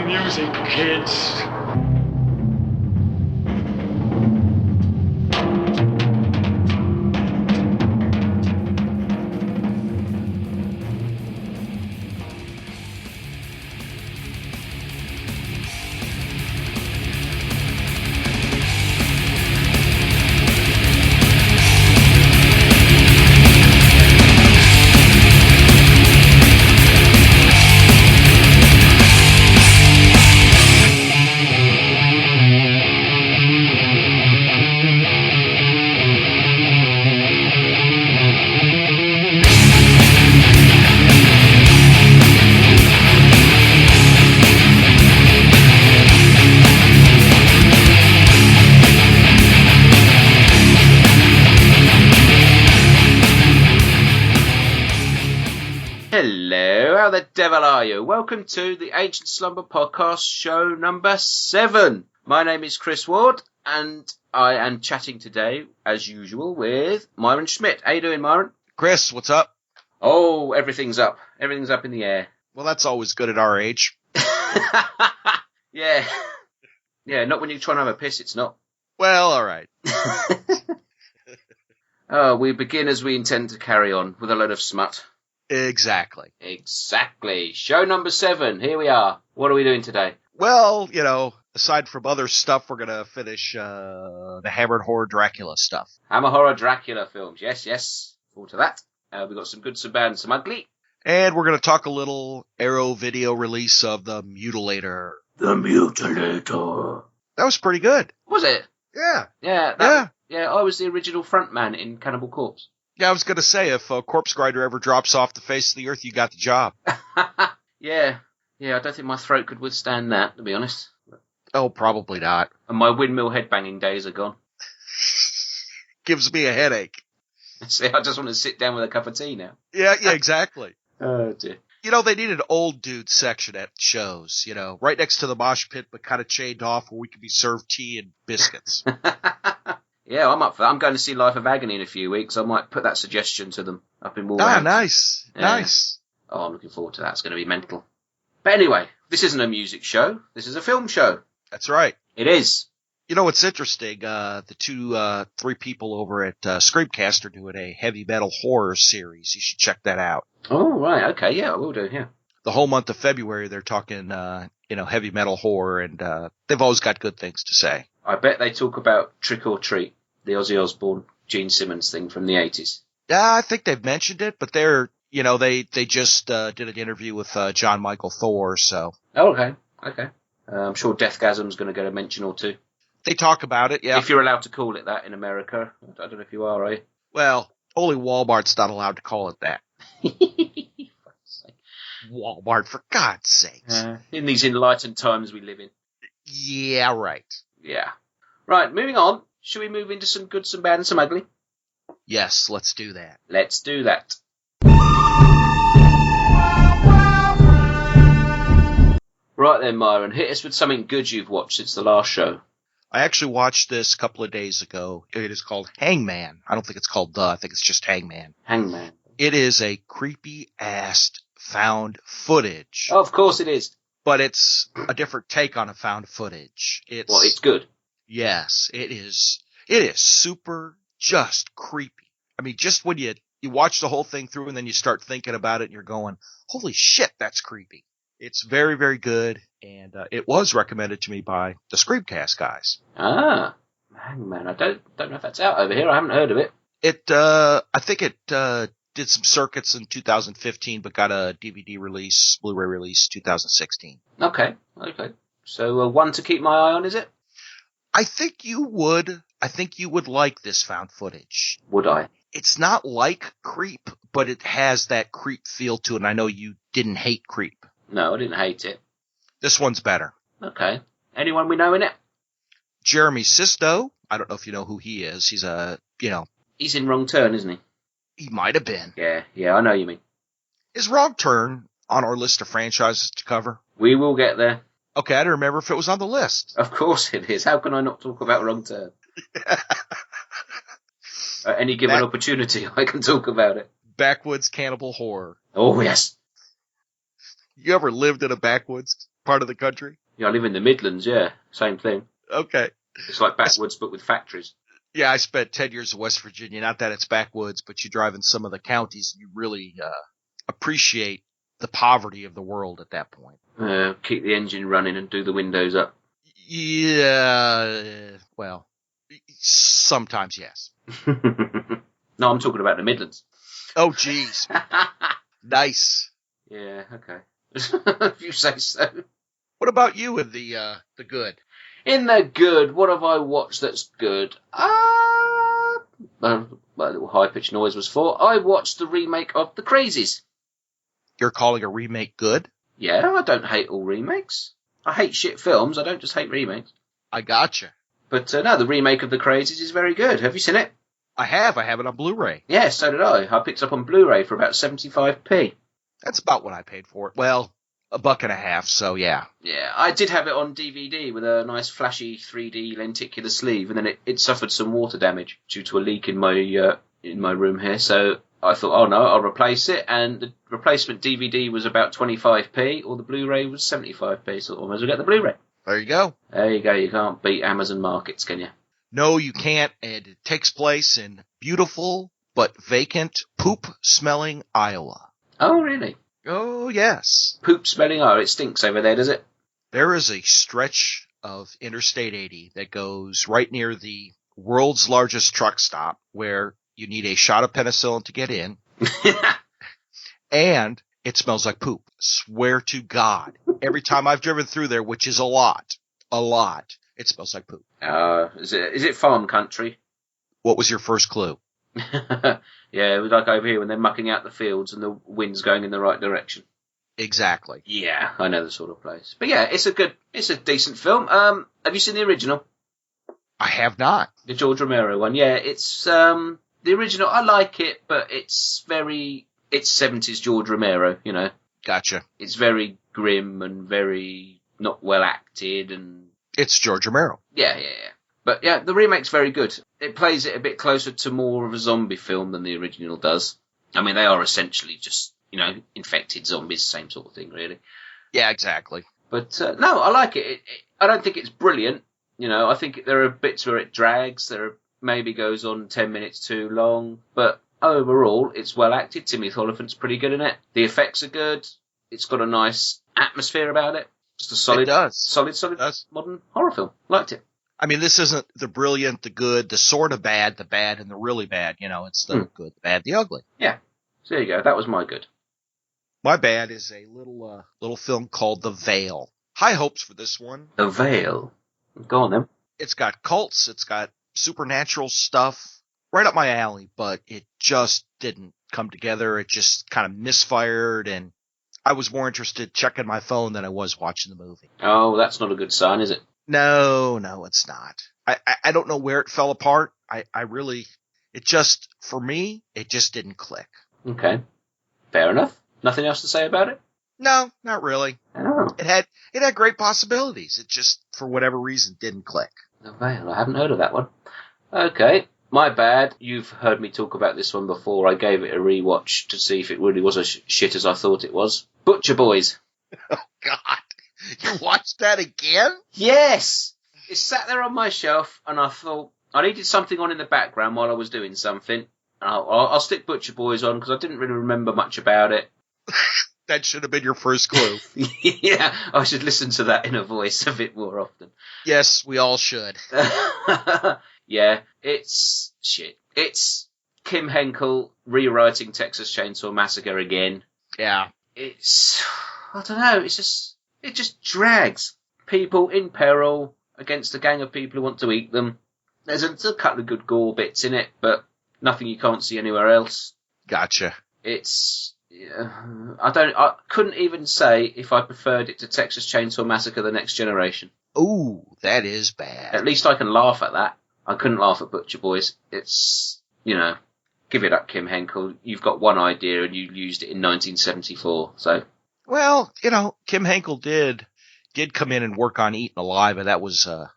music, kids. How the devil are you? Welcome to the Ancient Slumber podcast, show number 7. My name is Chris Ward, and I am chatting today, as usual, with Myron Schmidt. How you doing, Myron? Chris, what's up? Oh, everything's up. Everything's up in the air. Well, that's always good at our age. Yeah. Yeah, not when you're trying to have a piss, it's not. Well, all right. Oh, we begin as we intend to carry on, with a load of smut. Exactly. Show number 7. Here we are. What are we doing today? Well, aside from other stuff, we're going to finish the Hammer Dracula stuff. Hammer Dracula films. Yes. Forward to that. We've got some good, some bad, and some ugly. And we're going to talk a little Arrow video release of the Mutilator. The Mutilator. That was pretty good. Was it? Yeah. Yeah, I was the original frontman in Cannibal Corpse. Yeah, I was going to say, if a corpse grinder ever drops off the face of the earth, you got the job. Yeah, I don't think my throat could withstand that, to be honest. Oh, probably not. And my windmill headbanging days are gone. Gives me a headache. See, I just want to sit down with a cup of tea now. Yeah, exactly. Oh, dear. They need an old dude section at shows, right next to the mosh pit, but kind of chained off where we can be served tea and biscuits. Yeah, I'm up for that. I'm going to see Life of Agony in a few weeks. I might put that suggestion to them up in Wolverhampton. Nice. Yeah. Nice. Oh, I'm looking forward to that. It's going to be mental. But anyway, this isn't a music show. This is a film show. That's right. It is. What's interesting? The three people over at Screamcast are doing a heavy metal horror series. You should check that out. Oh, right. Okay. Yeah, I will do. Yeah. The whole month of February, they're talking, heavy metal horror, and they've always got good things to say. I bet they talk about Trick or Treat, the Ozzy Osbourne, Gene Simmons thing from the 80s. Yeah, I think they've mentioned it, but they're, they just did an interview with John Michael Thor, so. Oh, okay. I'm sure Deathgasm's going to get a mention or two. They talk about it, yeah. If you're allowed to call it that in America. I don't know if you are you? Well, only Walmart's not allowed to call it that. Walmart, for God's sakes. In these enlightened times we live in. Yeah, right. Yeah. Right, moving on. Should we move into some good, some bad, and some ugly? Yes, let's do that. Let's do that. Right then, Myron, hit us with something good you've watched since the last show. I actually watched this a couple of days ago. It is called Hangman. I don't think it's called I think it's just Hangman. Hangman. It is a creepy-ass found footage. Oh, of course it is. But it's a different take on a found footage. It's good. Yes, it is. It is super just creepy. I mean, just when you watch the whole thing through and then you start thinking about it and you're going, holy shit, that's creepy. It's very, very good, and it was recommended to me by the Screamcast guys. Ah, Hangman. I don't know if that's out over here. I haven't heard of it. I think it did some circuits in 2015, but got a DVD release, Blu-ray release, 2016. Okay. So one to keep my eye on, is it? I think you would like this found footage. Would I? It's not like Creep, but it has that Creep feel to it, and I know you didn't hate Creep. No, I didn't hate it. This one's better. Okay. Anyone we know in it? Jeremy Sisto. I don't know if you know who he is. He's He's in Wrong Turn, isn't he? He might have been. Yeah, I know you mean. Is Wrong Turn on our list of franchises to cover? We will get there. Okay, I don't remember if it was on the list. Of course it is. How can I not talk about Wrong Turn? At any given opportunity, I can talk about it. Backwoods cannibal horror. Oh, yes. You ever lived in a backwoods? part of the country? Yeah, I live in the Midlands, yeah. Same thing. Okay. It's like backwoods, but with factories. Yeah, I spent 10 years in West Virginia. Not that it's backwoods, but you drive in some of the counties and you really appreciate the poverty of the world at that point. Keep the engine running and do the windows up. Yeah, well, sometimes yes. No, I'm talking about the Midlands. Oh, geez. Nice. Yeah, okay. If you say so. What about you in the good? In the good, what have I watched that's good? My little high-pitched noise was for. I watched the remake of The Crazies. You're calling a remake good? Yeah, I don't hate all remakes. I hate shit films, I don't just hate remakes. I gotcha. But no, the remake of The Crazies is very good. Have you seen it? I have it on Blu-ray. Yeah, so did I. I picked it up on Blu-ray for about 75p. That's about what I paid for it. Well, $1.50, so yeah. Yeah, I did have it on DVD with a nice flashy 3D lenticular sleeve, and then it suffered some water damage due to a leak in my room here. So I thought, oh no, I'll replace it, and the replacement DVD was about 25p, or the Blu-ray was 75p, so I might as well get the Blu-ray. There you go. There you go. You can't beat Amazon markets, can you? No, you can't, and it takes place in beautiful but vacant, poop-smelling Iowa. Oh, really? Oh, yes. Poop smelling. Oh, it stinks over there, does it? There is a stretch of Interstate 80 that goes right near the world's largest truck stop where you need a shot of penicillin to get in. And it smells like poop. Swear to God. Every time I've driven through there, which is a lot, it smells like poop. Is it farm country? What was your first clue? Yeah, it was like over here when they're mucking out the fields and the wind's going in the right direction. Exactly. Yeah, I know the sort of place. But yeah, it's a decent film. Have you seen the original? I have not. The George Romero one. Yeah, it's the original. I like it, but it's 70s George Romero, you know. Gotcha. It's very grim and very not well acted, and it's George Romero. Yeah. But yeah, the remake's very good. It plays it a bit closer to more of a zombie film than the original does. I mean, they are essentially just, you know, infected zombies, same sort of thing, really. Yeah, exactly. But no, I like it. I don't think it's brilliant. You know, I think there are bits where it drags. Maybe goes on 10 minutes too long. But overall, it's well acted. Timothy Olyphant's pretty good in it. The effects are good. It's got a nice atmosphere about it. Just a solid modern horror film. Liked it. I mean, this isn't the brilliant, the good, the sort of bad, the bad, and the really bad. You know, it's the good, the bad, the ugly. Yeah. So there you go. That was my good. My bad is a little film called The Veil. High hopes for this one. The Veil. Go on then. It's got cults. It's got supernatural stuff. Right up my alley, but it just didn't come together. It just kind of misfired, and I was more interested checking my phone than I was watching the movie. Oh, that's not a good sign, is it? No, it's not. I don't know where it fell apart. For me, it just didn't click. Okay. Fair enough. Nothing else to say about it? No, not really. Oh. It had great possibilities. It just, for whatever reason, didn't click. The Veil. I haven't heard of that one. Okay. My bad. You've heard me talk about this one before. I gave it a rewatch to see if it really was as shit as I thought it was. Butcher Boys. Oh, God. You watched that again? Yes! It sat there on my shelf, and I thought I needed something on in the background while I was doing something. I'll stick Butcher Boys on, because I didn't really remember much about it. That should have been your first clue. Yeah, I should listen to that inner voice a bit more often. Yes, we all should. Yeah, it's shit. It's Kim Henkel rewriting Texas Chainsaw Massacre again. Yeah. I don't know, it just drags. People in peril against a gang of people who want to eat them. There's a couple of good gore bits in it, but nothing you can't see anywhere else. Gotcha. I couldn't even say if I preferred it to Texas Chainsaw Massacre: The Next Generation. Ooh, that is bad. At least I can laugh at that. I couldn't laugh at Butcher Boys. It's, give it up, Kim Henkel. You've got one idea and you used it in 1974, so. Well, Kim Henkel did come in and work on Eaten Alive, and that was a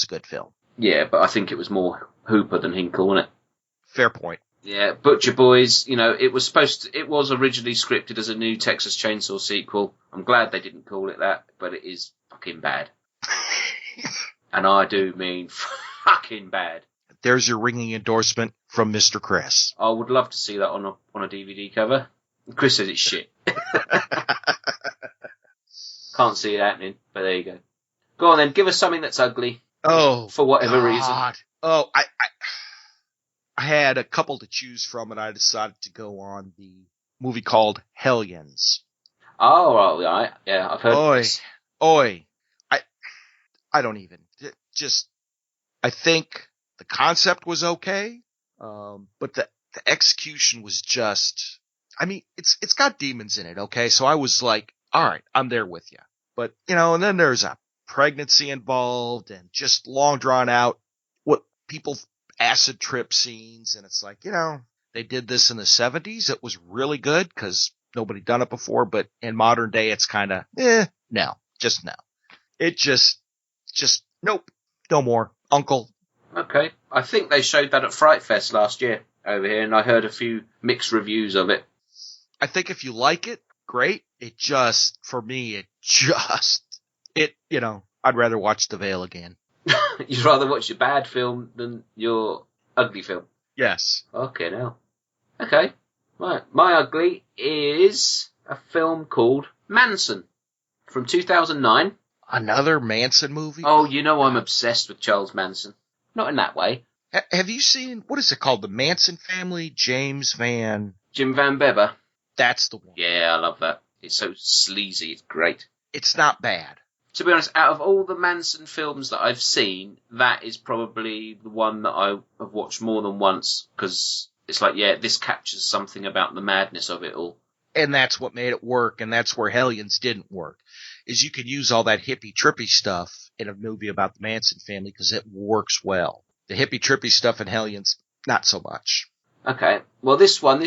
good film. Yeah, but I think it was more Hooper than Hinkle, wasn't it? Fair point. Yeah, Butcher Boys, it was originally scripted as a new Texas Chainsaw sequel. I'm glad they didn't call it that, but it is fucking bad. And I do mean fucking bad. There's your ringing endorsement from Mr. Chris. I would love to see that on a DVD cover. Chris says it's shit. Can't see it happening, but there you go. Go on then, give us something that's ugly. Oh, for whatever God. reason. Oh, I had a couple to choose from, and I decided to go on the movie called Hellions. Oh, right. Yeah, I've heard of this. I don't even, I think the concept was okay, but the execution was just, it's got demons in it, okay? So I was like, all right, I'm there with you. But, and then there's a pregnancy involved and just long drawn out what people acid trip scenes. And it's like, they did this in the 70s. It was really good because nobody done it before. But in modern day, it's kind of, no. It just, nope, no more. Uncle. Okay. I think they showed that at Fright Fest last year over here, and I heard a few mixed reviews of it. I think if you like it, great. For me, I'd rather watch The Veil again. You'd rather watch your bad film than your ugly film? Yes. Okay, now. Okay. Right. My ugly is a film called Manson from 2009. Another Manson movie? Oh, I'm obsessed with Charles Manson. Not in that way. Have you seen, what is it called? The Manson Family? Jim Van Bebber. That's the one. Yeah, I love that. It's so sleazy. It's great. It's not bad. To be honest, out of all the Manson films that I've seen, that is probably the one that I have watched more than once, because it's like, yeah, this captures something about the madness of it all. And that's what made it work, and that's where Hellions didn't work, is you can use all that hippie trippy stuff in a movie about the Manson family because it works well. The hippie trippy stuff in Hellions, not so much. Okay. Well, this one,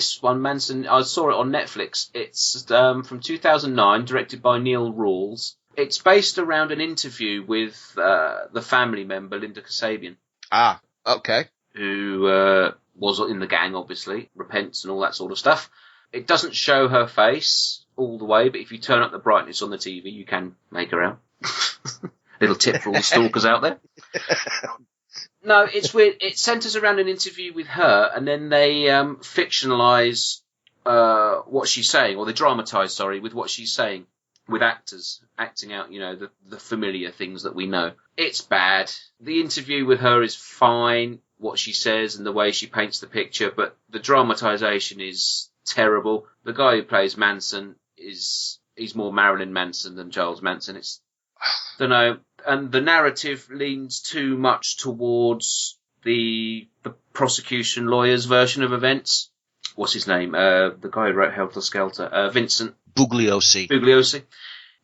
Manson, I saw it on Netflix. It's from 2009, directed by Neil Rawls. It's based around an interview with the family member, Linda Kasabian. Ah, okay. Who was in the gang, obviously, repents and all that sort of stuff. It doesn't show her face all the way, but if you turn up the brightness on the TV, you can make her out. Little tip for all the stalkers out there. No, it's weird. It centres around an interview with her, and then they fictionalise what she's saying, or they dramatise, with what she's saying, with actors acting out, the familiar things that we know. It's bad. The interview with her is fine, what she says and the way she paints the picture, but the dramatisation is terrible. The guy who plays Manson he's more Marilyn Manson than Charles Manson. Don't know. And the narrative leans too much towards the prosecution lawyer's version of events. What's his name? The guy who wrote Helter Skelter. Vincent Bugliosi.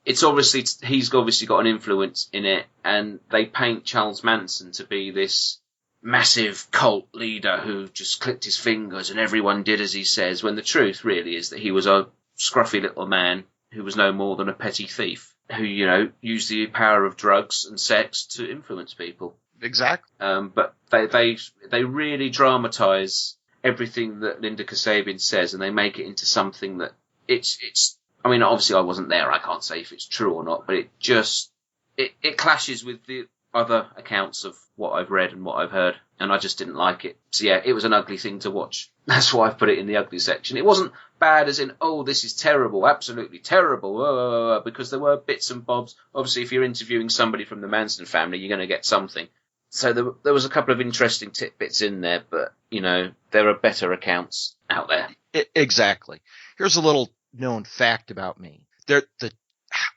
He's obviously got an influence in it, and they paint Charles Manson to be this massive cult leader who just clicked his fingers and everyone did as he says, when the truth really is that he was a scruffy little man who was no more than a petty thief who, used the power of drugs and sex to influence people. Exactly. But they really dramatise everything that Linda Kasabian says, and they make it into something that it's. I mean, obviously I wasn't there. I can't say if it's true or not, but it clashes with the other accounts of what I've read and what I've heard, and I just didn't like it. So yeah, it was an ugly thing to watch. That's why I've put it in the ugly section. It wasn't bad as in, oh, this is terrible, absolutely terrible, because there were bits and bobs. Obviously, if you're interviewing somebody from the Manson family, you're going to get something. So there was a couple of interesting tidbits in there, but, there are better accounts out there. Exactly. Here's a little known fact about me.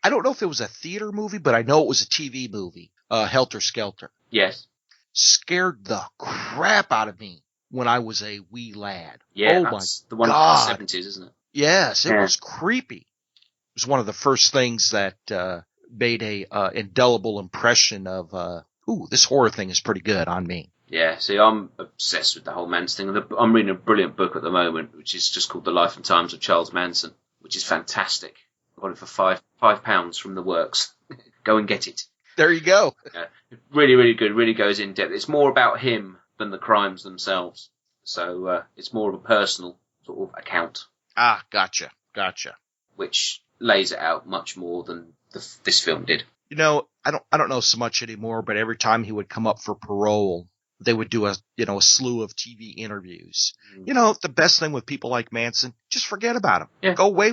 I don't know if it was a theater movie, but I know it was a TV movie, Helter Skelter. Yes. Scared the crap out of me when I was a wee lad. Yeah, that's the one from the 70s, isn't it? Yes, it was creepy. It was one of the first things that made a indelible impression of, this horror thing is pretty good on me. Yeah, see, I'm obsessed with the whole Manson thing. I'm reading a brilliant book at the moment, which is just called The Life and Times of Charles Manson, which is fantastic. I got it for £5 from the works. Go and get it. There you go. Really, really good. Really goes in depth. It's more about him than the crimes themselves. So it's more of a personal sort of account. Ah, gotcha. Which lays it out much more than this film did. You know, I don't know so much anymore, but every time he would come up for parole, they would do a slew of TV interviews. Mm. You know, the best thing with people like Manson, just forget about him. Yeah. Go away,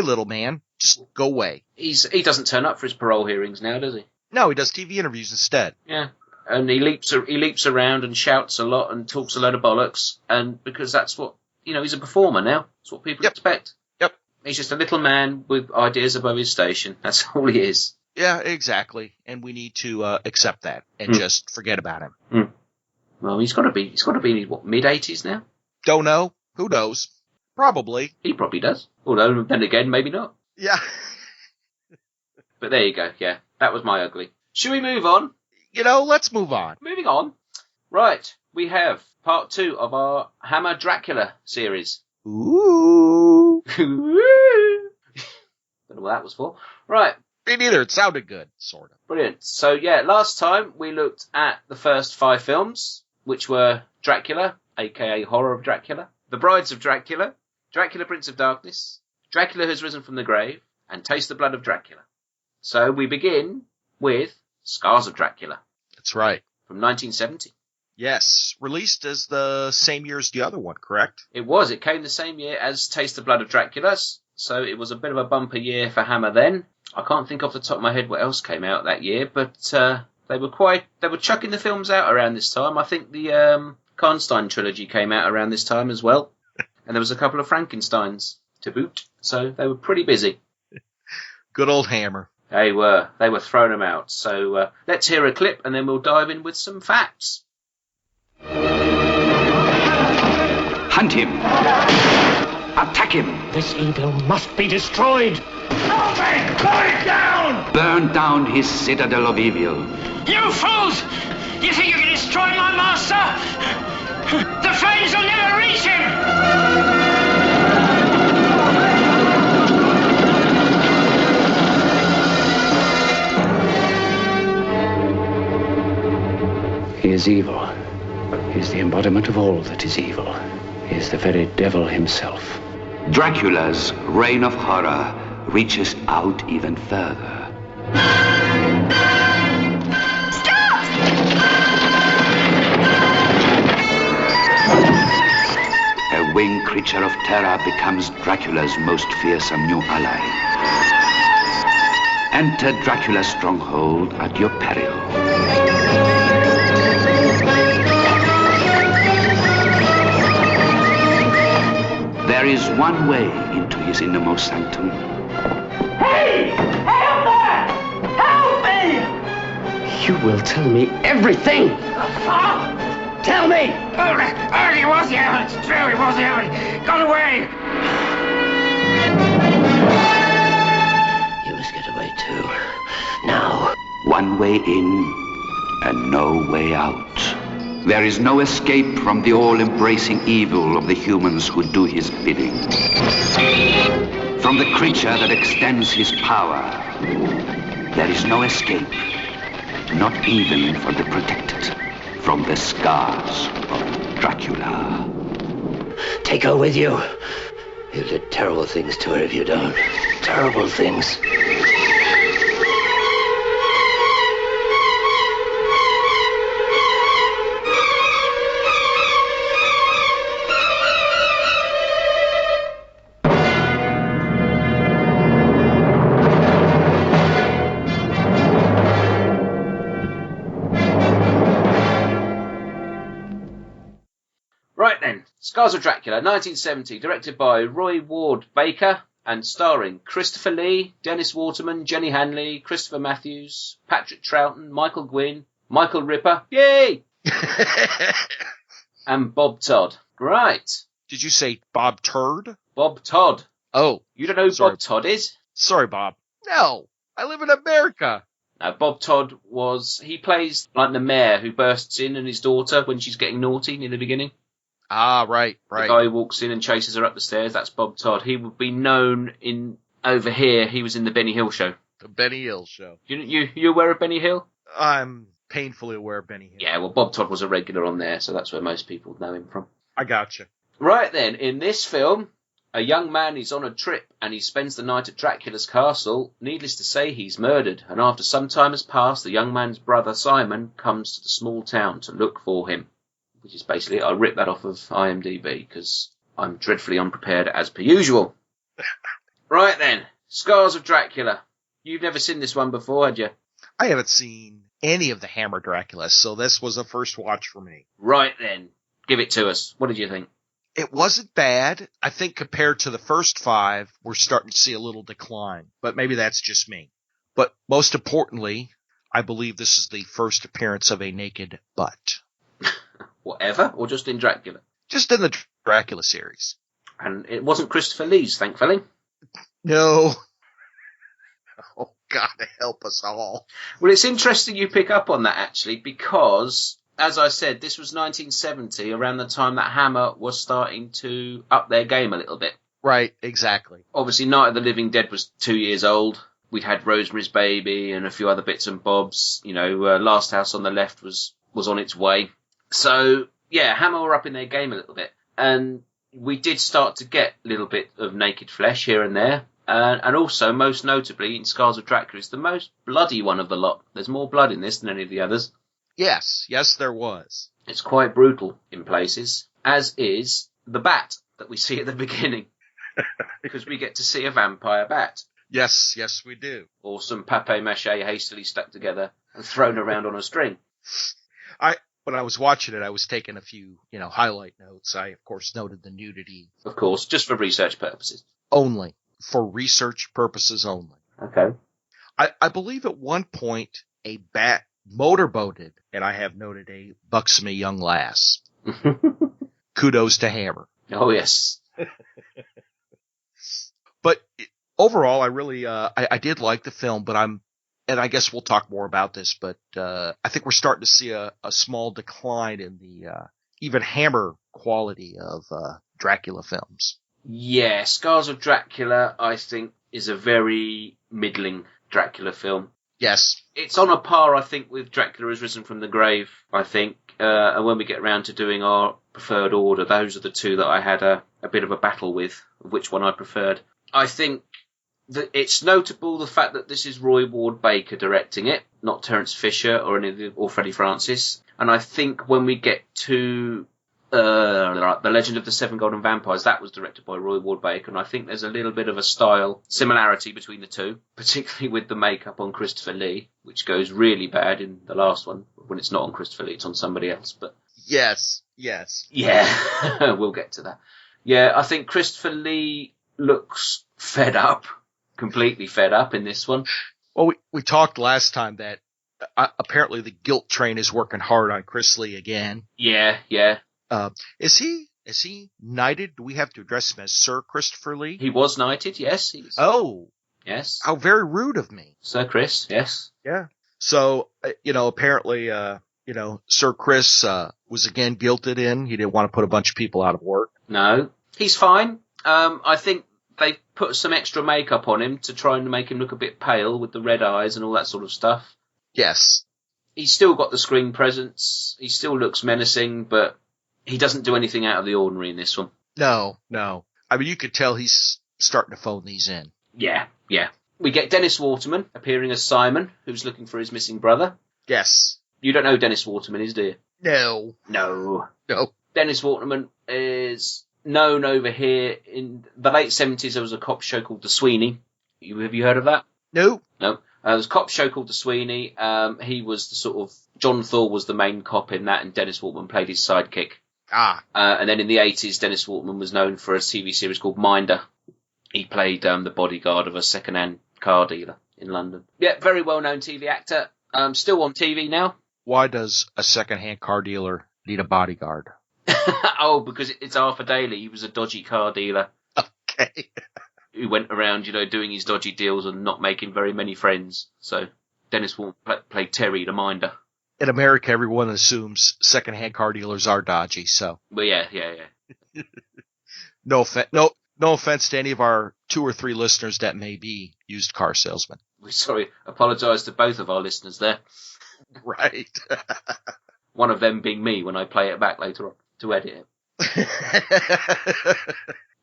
little man. Just go away. He doesn't turn up for his parole hearings now, does he? No, he does TV interviews instead. Yeah. And he leaps around and shouts a lot and talks a load of bollocks, and because that's what, he's a performer now. That's what people expect. Yep. He's just a little man with ideas above his station. That's all he is. Yeah, exactly. And we need to accept that and just forget about him. Mm. Well, he's got to be in his, mid-80s now? Don't know. Who knows? Probably. He probably does. Although, then again, maybe not. Yeah. But there you go. Yeah, that was my ugly. Should we move on? Let's move on. Moving on. Right, we have part 2 of our Hammer Dracula series. Ooh. Don't know what that was for. Right. Me neither. It sounded good, sort of. Brilliant. So, yeah, last time we looked at the first 5 films, which were Dracula, a.k.a. Horror of Dracula, The Brides of Dracula, Dracula Prince of Darkness, Dracula Has Risen from the Grave, and Taste the Blood of Dracula. So we begin with Scars of Dracula. That's right. From 1970. Yes. Released as the same year as the other one, correct? It was. It came the same year as Taste the Blood of Dracula, so it was a bit of a bumper year for Hammer then. I can't think off the top of my head what else came out that year, but they were chucking the films out around this time. I think the Karnstein trilogy came out around this time as well. And there was a couple of Frankensteins to boot, so they were pretty busy. Good old Hammer. They were throwing them out. So let's hear a clip and then we'll dive in with some facts. Hunt him. Attack him. This evil must be destroyed. Help me! Pull it down! Burn down his citadel of evil. You fools! You think you can destroy my master? The flames will never reach him! He is evil. He is the embodiment of all that is evil. He is the very devil himself. Dracula's reign of horror reaches out even further. Stop! A winged creature of terror becomes Dracula's most fearsome new ally. Enter Dracula's stronghold at your peril. There is one way into his innermost sanctum. Hey! Hey up there! Help me! You will tell me everything! Tell me! He was here. It's true, he was here. Gone away. You must get away too. Now. One way in and no way out. There is no escape from the all-embracing evil of the humans who do his bidding. From the creature that extends his power, there is no escape, not even for the protected, from the scars of Dracula. Take her with you. You'll do terrible things to her if you don't. Terrible things. Right then, Scars of Dracula, 1970, directed by Roy Ward Baker and starring Christopher Lee, Dennis Waterman, Jenny Hanley, Christopher Matthews, Patrick Troughton, Michael Gwynn, Michael Ripper, yay! And Bob Todd. Right. Did you say Bob Turd? Bob Todd. Oh. You don't know who Sorry. Bob Todd is? Sorry, Bob. No. I live in America. Bob Todd he plays like the mayor who bursts in and his daughter when she's getting naughty near the beginning. Ah, right. The guy who walks in and chases her up the stairs, that's Bob Todd. He would be known over here, he was in the Benny Hill show. The Benny Hill show. You aware of Benny Hill? I'm painfully aware of Benny Hill. Yeah, well, Bob Todd was a regular on there, so that's where most people know him from. I gotcha. Right then, in this film, a young man is on a trip and he spends the night at Dracula's castle. Needless to say, he's murdered. And after some time has passed, the young man's brother, Simon, comes to the small town to look for him. Which is basically, I ripped that off of IMDb because I'm dreadfully unprepared as per usual. Right then, Scars of Dracula. You've never seen this one before, had you? I haven't seen any of the Hammer Dracula, so this was a first watch for me. Right then, give it to us. What did you think? It wasn't bad. I think compared to the first 5, we're starting to see a little decline, but maybe that's just me. But most importantly, I believe this is the first appearance of a naked butt. Whatever, or just in Dracula? Just in the Dracula series. And it wasn't Christopher Lee's, thankfully. No. Oh, God help us all. Well, it's interesting you pick up on that, actually, because, as I said, this was 1970, around the time that Hammer was starting to up their game a little bit. Right, exactly. Obviously, Night of the Living Dead was 2 years old. We'd had Rosemary's Baby and a few other bits and bobs. You know, Last House on the Left was on its way. So, yeah, Hammer were up in their game a little bit. And we did start to get a little bit of naked flesh here and there. And also, most notably, in Scars of Dracula, it's the most bloody one of the lot. There's more blood in this than any of the others. Yes, there was. It's quite brutal in places, as is the bat that we see at the beginning. Because we get to see a vampire bat. Yes, we do. Or some papier-mâché hastily stuck together and thrown around on a string. When I was watching it, I was taking a few, highlight notes. I, of course, noted the nudity. Of course, just for research purposes. Only. For research purposes only. Okay. I believe at one point a bat motorboated, and I have noted a buxom young lass. Kudos to Hammer. Oh, yes. But overall, I really, I did like the film, but and I guess we'll talk more about this, but I think we're starting to see a small decline in the even Hammer quality of Dracula films. Yeah, Scars of Dracula, I think, is a very middling Dracula film. Yes. It's on a par, I think, with Dracula Has Risen from the Grave, I think. And when we get around to doing our preferred order, those are the two that I had a bit of a battle with, which one I preferred. I think that it's notable the fact that this is Roy Ward Baker directing it, not Terence Fisher or Freddie Francis. And I think when we get to The Legend of the Seven Golden Vampires, that was directed by Roy Ward Baker, and I think there's a little bit of a style similarity between the two, particularly with the makeup on Christopher Lee, which goes really bad in the last one. When it's not on Christopher Lee, it's on somebody else. But Yes. Yeah, we'll get to that. Yeah, I think Christopher Lee looks fed up, completely fed up in this one. Well, we talked last time that apparently the guilt train is working hard on Chris Lee again. Yeah. Is he knighted? Do we have to address him as Sir Christopher Lee? He was knighted, yes. Oh. Yes. How very rude of me. Sir Chris, yes. Yeah. So, apparently, Sir Chris was again guilted in. He didn't want to put a bunch of people out of work. No. He's fine. I think they put some extra makeup on him to try and make him look a bit pale with the red eyes and all that sort of stuff. Yes. He's still got the screen presence. He still looks menacing, but he doesn't do anything out of the ordinary in this one. No. I mean, you could tell he's starting to phone these in. Yeah. We get Dennis Waterman appearing as Simon, who's looking for his missing brother. Yes. You don't know who Dennis Waterman is, do you? No. Dennis Waterman is known over here. In the late 70s, there was a cop show called The Sweeney. Have you heard of that? No. There was a cop show called The Sweeney. He was the sort of... John Thor was the main cop in that, and Dennis Waterman played his sidekick. And then in the 80s, Dennis Waterman was known for a TV series called Minder. He played the bodyguard of a second-hand car dealer in London. Yeah, very well-known TV actor. Still on TV now. Why does a second-hand car dealer need a bodyguard? Oh, because it's Arthur Daly. He was a dodgy car dealer. Okay. Who went around, doing his dodgy deals and not making very many friends. So Dennis Waterman played Terry the Minder. In America, everyone assumes second-hand car dealers are dodgy, so. Well, yeah. No offense to any of our 2 or 3 listeners that may be used car salesmen. We're apologise to both of our listeners there. Right. One of them being me when I play it back later on to edit it.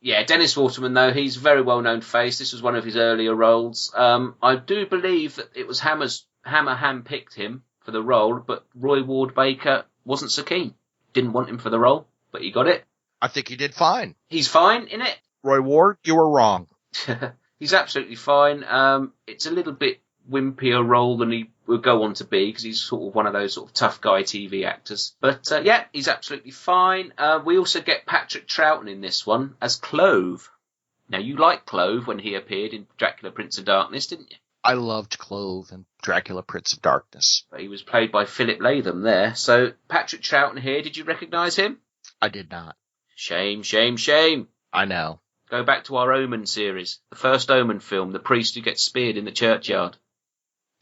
Yeah, Dennis Waterman, though, he's a very well-known face. This was one of his earlier roles. I do believe that it was Hammer handpicked him for the role, but Roy Ward Baker wasn't so keen. Didn't want him for the role, but he got it. I think he did fine. He's fine in it. Roy Ward, you were wrong. He's absolutely fine. It's a little bit wimpier role than he would go on to be, because he's sort of one of those sort of tough guy TV actors. But yeah, he's absolutely fine. We also get Patrick Troughton in this one as Clove. Now, you liked Clove when he appeared in Dracula Prince of Darkness, didn't you? I loved Clove and Dracula Prince of Darkness. But he was played by Philip Latham there. So Patrick Troughton here, did you recognise him? I did not. Shame, shame, shame. I know. Go back to our Omen series. The first Omen film, the priest who gets speared in the churchyard.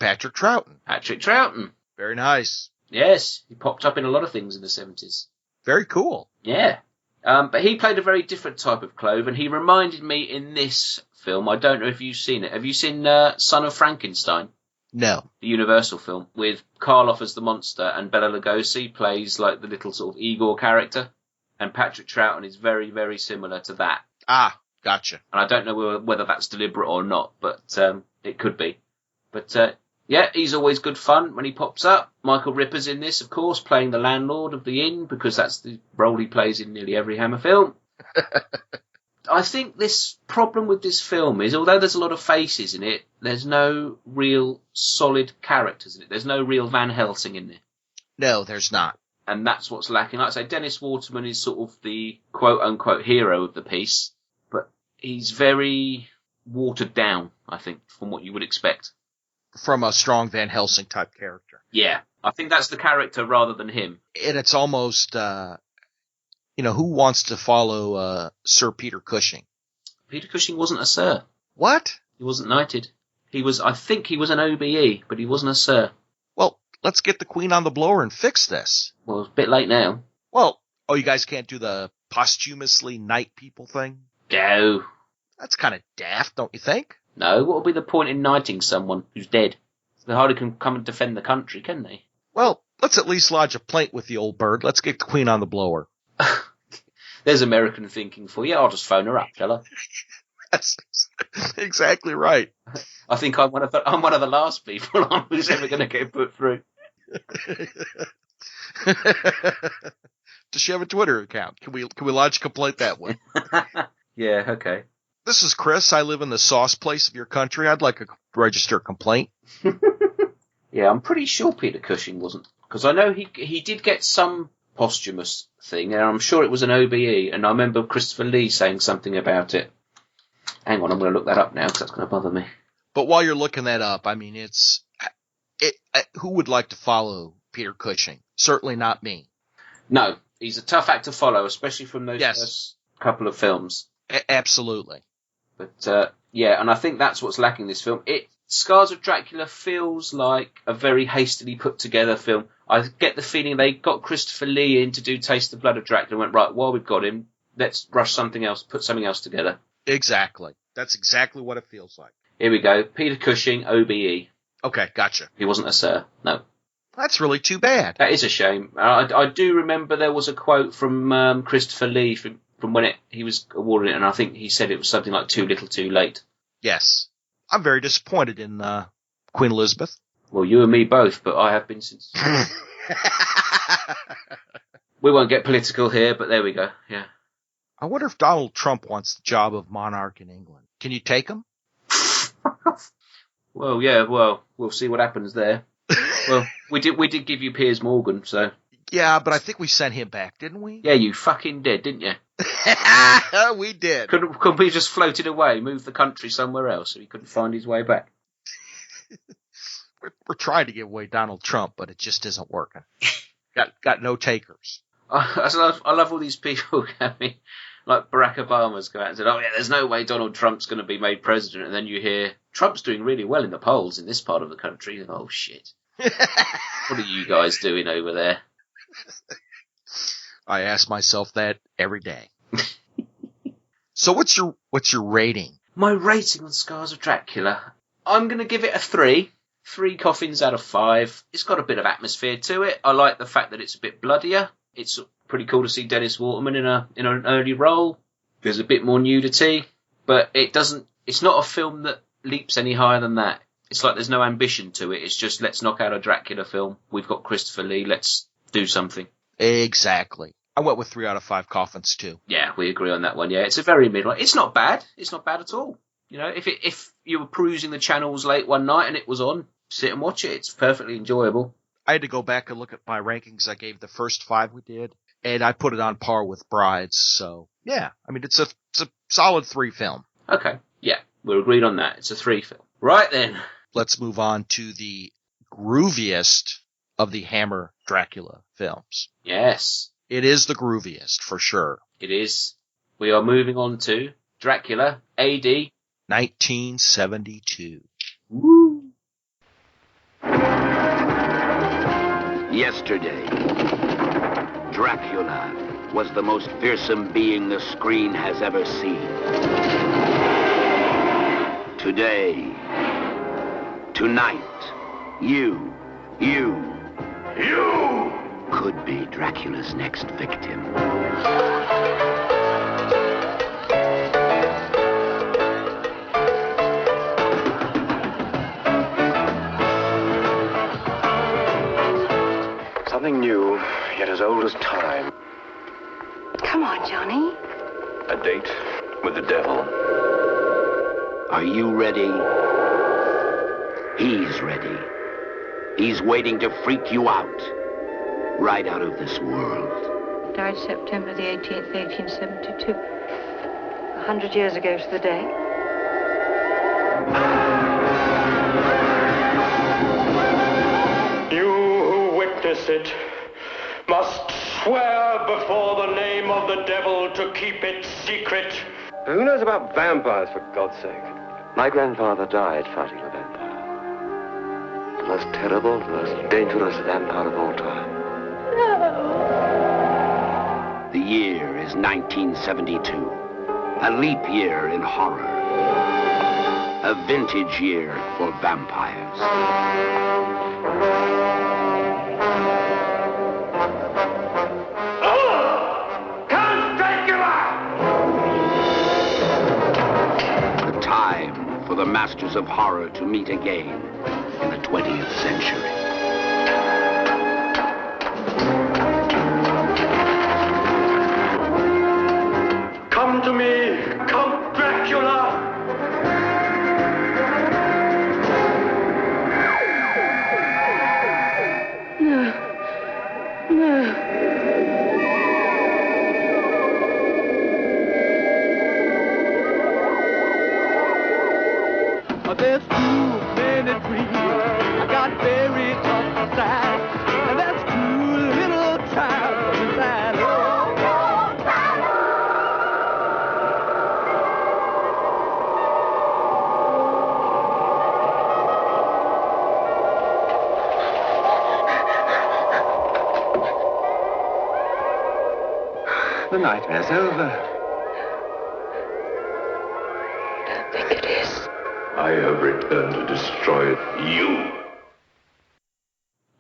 Patrick Troughton. Patrick Troughton. Very nice. Yes, he popped up in a lot of things in the 70s. Very cool. Yeah. But he played a very different type of Clove, and he reminded me in this film, I don't know if you've seen it. Have you seen Son of Frankenstein? No. The Universal film, with Karloff as the monster, and Bela Lugosi plays like the little sort of Igor character. And Patrick Troughton is very, very similar to that. Ah, gotcha. And I don't know whether that's deliberate or not, but it could be. But yeah, he's always good fun when he pops up. Michael Ripper's in this, of course, playing the landlord of the inn, because that's the role he plays in nearly every Hammer film. I think this problem with this film is, although there's a lot of faces in it, there's no real solid characters in it. There's no real Van Helsing in there. No, there's not. And that's what's lacking. Like I say, Dennis Waterman is sort of the quote-unquote hero of the piece, but he's very watered down, I think, from what you would expect. From a strong Van Helsing type character. Yeah, I think that's the character rather than him. And it's almost, who wants to follow Sir Peter Cushing? Peter Cushing wasn't a Sir. What? He wasn't knighted. I think he was an OBE, but he wasn't a Sir. Well, let's get the Queen on the blower and fix this. Well, it's a bit late now. Well, you guys can't do the posthumously knight people thing? Go. That's kind of daft, don't you think? No, what would be the point in knighting someone who's dead? They hardly can come and defend the country, can they? Well, let's at least lodge a plaint with the old bird. Let's get the Queen on the blower. There's American thinking for you. I'll just phone her up, shall I? That's exactly right. I think I'm one of the last people on who's ever going to get put through. Does she have a Twitter account? Can we lodge a complaint that way? Yeah, okay. This is Chris. I live in the sauce place of your country. I'd like to register a complaint. Yeah, I'm pretty sure Peter Cushing wasn't, because I know he did get some posthumous thing, and I'm sure it was an OBE, and I remember Christopher Lee saying something about it. Hang on, I'm going to look that up now, because that's going to bother me. But while you're looking that up, I mean, who would like to follow Peter Cushing? Certainly not me. No, he's a tough act to follow, especially from those Yes. first couple of films. Absolutely. But, yeah, and I think that's what's lacking in this film. Scars of Dracula feels like a very hastily put together film. I get the feeling they got Christopher Lee in to do Taste the Blood of Dracula and went, right, while we've got him, let's rush something else, put something else together. Exactly. That's exactly what it feels like. Here we go. Peter Cushing, OBE. Okay, gotcha. He wasn't a Sir, no. That's really too bad. That is a shame. I do remember there was a quote from Christopher Lee from when he was awarded it, and I think he said it was something like too little too late. Yes. I'm very disappointed in Queen Elizabeth. Well, you and me both, but I have been since. We won't get political here, but there we go, yeah. I wonder if Donald Trump wants the job of monarch in England. Can you take him? Well, yeah, we'll see what happens there. Well, we did give you Piers Morgan, so. Yeah, but I think we sent him back, didn't we? Yeah, you fucking did, didn't you? We did. Couldn't we just floated away, moved the country somewhere else so he couldn't find his way back? We're trying to give away Donald Trump, but it just isn't working. Got no takers. I love all these people, I mean, like Barack Obama's come out and said, oh yeah, there's no way Donald Trump's going to be made president, and then you hear, Trump's doing really well in the polls in this part of the country. And, oh shit. What are you guys doing over there? I ask myself that every day. So what's your rating? My rating on Scars of Dracula, I'm going to give it a 3. 3 coffins out of 5. It's got a bit of atmosphere to it. I like the fact that it's a bit bloodier. It's pretty cool to see Dennis Waterman in an early role. There's a bit more nudity, but it's not a film that leaps any higher than that. It's like there's no ambition to it. It's just, let's knock out a Dracula film. We've got Christopher Lee. Let's do something. Exactly. I went with 3 out of 5 coffins too. Yeah, we agree on that one. Yeah, it's a very middle. It's not bad. It's not bad at all. You know, if you were perusing the channels late one night and it was on, sit and watch it. It's perfectly enjoyable. I had to go back and look at my rankings. I gave the first 5 we did, and I put it on par with Brides. So yeah, I mean, it's a solid 3 film. Okay, yeah, we're agreed on that. It's a 3 film. Right then. Let's move on to the grooviest of the Hammer Dracula films. Yes. It is the grooviest, for sure. It is. We are moving on to Dracula, AD 1972. Woo! Yesterday, Dracula was the most fearsome being the screen has ever seen. Today, tonight, you could be Dracula's next victim. Something new, yet as old as time. Come on, Johnny. A date with the devil. Are you ready? He's ready. He's waiting to freak you out. Right out of this world. Died September the 18th, 1872. 100 years ago to the day. You who witness it must swear before the name of the devil to keep it secret. Who knows about vampires, for God's sake? My grandfather died fighting a vampire. The most terrible, the most dangerous vampire of all time. The year is 1972. A leap year in horror. A vintage year for vampires. Count Dracula! A time for the masters of horror to meet again in the 20th century. Come to me, Count Dracula! There's too many dreams I got buried up inside, and there's too little time inside. The nightmare's over. Don't think it is. I have returned to destroy you.